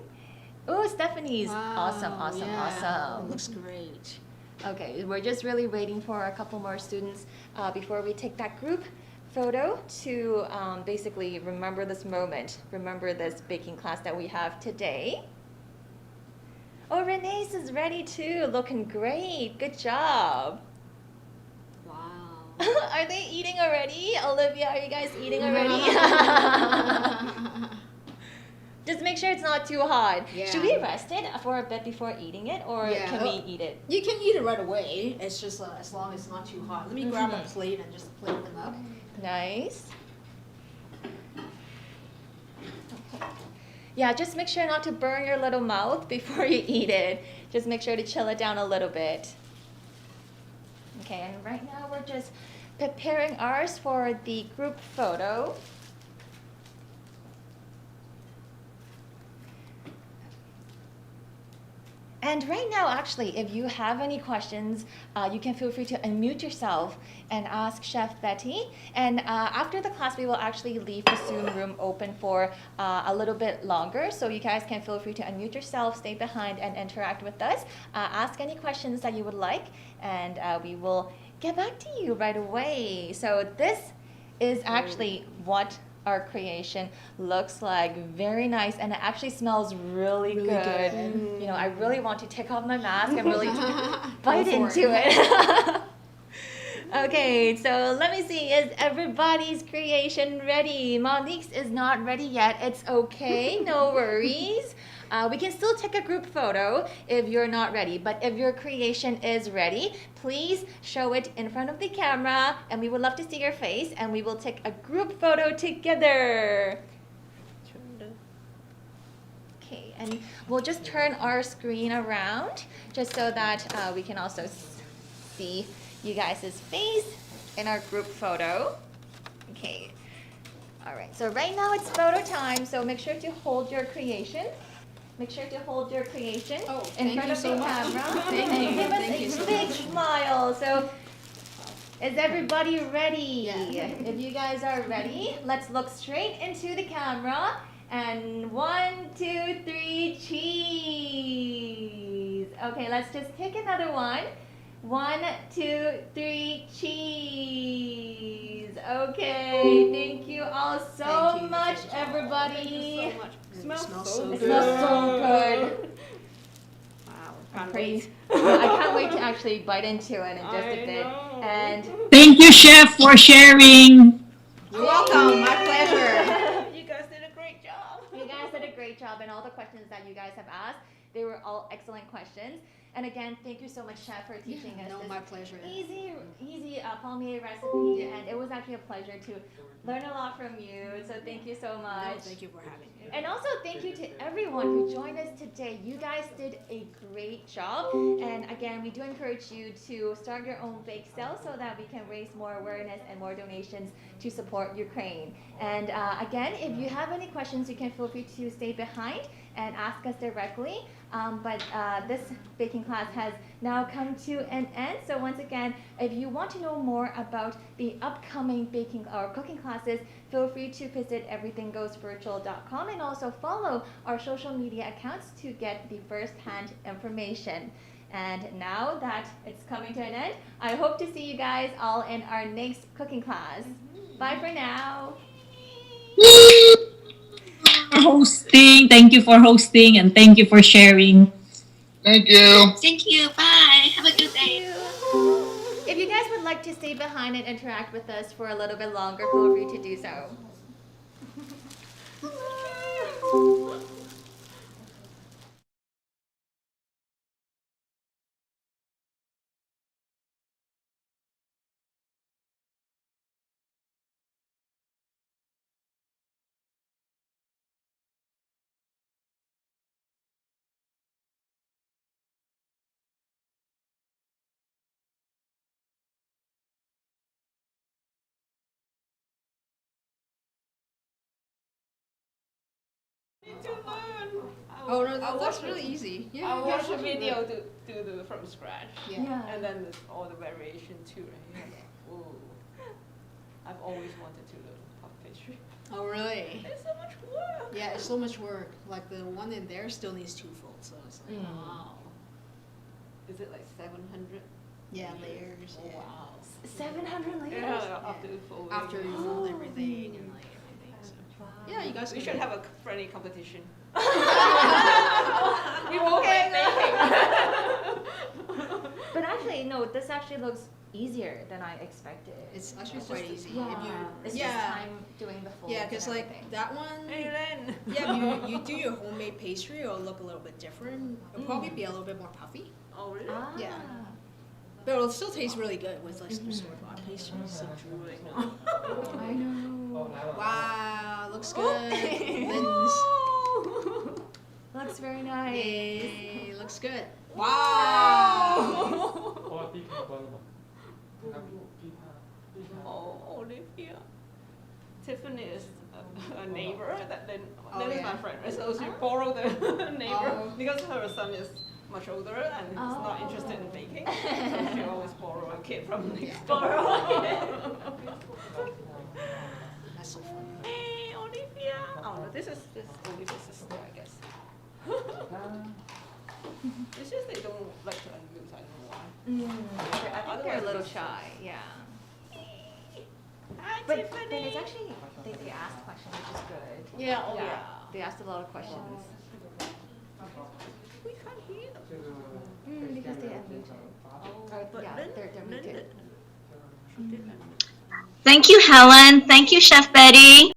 Oh, Stephanie's. Awesome, awesome, awesome. Looks great. Okay, we're just really waiting for a couple more students before we take that group photo to basically remember this moment, remember this baking class that we have today. Oh, Renee's is ready too, looking great. Good job. Wow. Are they eating already? Olivia, are you guys eating already? Just make sure it's not too hot. Yeah. Should we rest it for a bit before eating it, or can we eat it? You can eat it right away. It's just as long as it's not too hot. Let me grab a plate and just plate them up. Nice. Okay. Yeah, just make sure not to burn your little mouth before you eat it. Just make sure to chill it down a little bit. Okay, and right now we're just preparing ours for the group photo. And right now, actually, if you have any questions, you can feel free to unmute yourself and ask Chef Betty. And after the class, we will actually leave the Zoom room open for a little bit longer. So you guys can feel free to unmute yourself, stay behind, and interact with us. Ask any questions that you would like, and we will get back to you right away. So this is actually what our creation looks like. Very nice, and it actually smells really good. You know, I really want to take off my mask and really bite into it. Okay, so let me see, is everybody's creation ready? Monique's is not ready yet. It's okay, no worries. We can still take a group photo if you're not ready, but if your creation is ready, please show it in front of the camera and we would love to see your face and we will take a group photo together. Okay, and we'll just turn our screen around just so that we can also see you guys' face in our group photo. Okay, all right, so right now it's photo time, so make sure to hold your creation. Make sure to hold your creation in front of the camera and give us a big smile. So, is everybody ready? Yeah. If you guys are ready, let's look straight into the camera. And 1, 2, 3, cheese. Okay, let's just take another one. 1, 2, 3, cheese. Okay, thank you all so much, everybody. It smells so It good. smells so good. Wow. I can't wait to actually bite into it in just a bit. And Thank you, Chef, for sharing. You're welcome. My pleasure. you guys did a great job. You guys did a great job, and all the questions that you guys have asked, they were all excellent questions. And again, thank you so much, Chef, for teaching us No, this my pleasure. easy palmier recipe. And it was actually a pleasure to learn a lot from you. So thank you so much. No, thank you for having me. And also thank you to everyone who joined us today. You guys did a great job. And again, we do encourage you to start your own bake sale so that we can raise more awareness and more donations to support Ukraine. And again, if you have any questions, you can feel free to stay behind and ask us directly. But this baking class has now come to an end. So once again, if you want to know more about the upcoming baking or cooking classes, feel free to visit everythinggoesvirtual.com and also follow our social media accounts to get the first-hand information. And now that it's coming to an end, I hope to see you guys all in our next cooking class. Bye for now. Hosting. Thank you for hosting and thank you for sharing. Thank you. Thank you. Bye. Have a good day. If you guys would like to stay behind and interact with us for a little bit longer, feel free to do so. Oh no, that's really easy. Yeah. I watched a video to do from scratch. Yeah. And then there's all the variation too, right? Ooh. I've always wanted to learn puff pastry. Oh really? It's so much work. Yeah, it's so much work. Like the one in there still needs twofold, so it's like wow. Is it like 700? Yeah, layers. Oh, Yeah. wow. 700 layers? Yeah, after you fold After it. you fold everything and like everything. So. Yeah, you guys We should have a friendly competition. We won't get baking. But actually, no, this actually looks easier than I expected. It's actually quite easy. Yeah. If you, It's just time doing the folds. Yeah, because and like everything. that one. Hey, Len. Yeah, you do your homemade pastry, it'll look a little bit different. It'll probably be a little bit more puffy. Oh, really? Ah. Yeah. But it'll still taste really good with like some store-bought pastries. So. I know. Wow, looks good. Lens. Looks very nice. Yay, looks good. Wow. Oh, Olivia. Tiffany is a neighbor that then Oh, is yeah. my friend, right? So she borrowed the neighbor because her son is much older and is not interested in baking. So she always borrow a kid from next door. That's so funny. Hey, Olivia. Oh no, this is Olivia's sister, I guess. It's just they don't like to unmute. I don't know why. I think they're a little shy, yeah. Hi, But Tiffany. then it's actually, they asked questions, which is good. Yeah, oh yeah. They asked a lot of questions. We can't hear them. Because they unmuted. But Yeah, Lynn- they're Lynn muted. did- She did unmute. Thank you, Helen. Thank you, Chef Betty.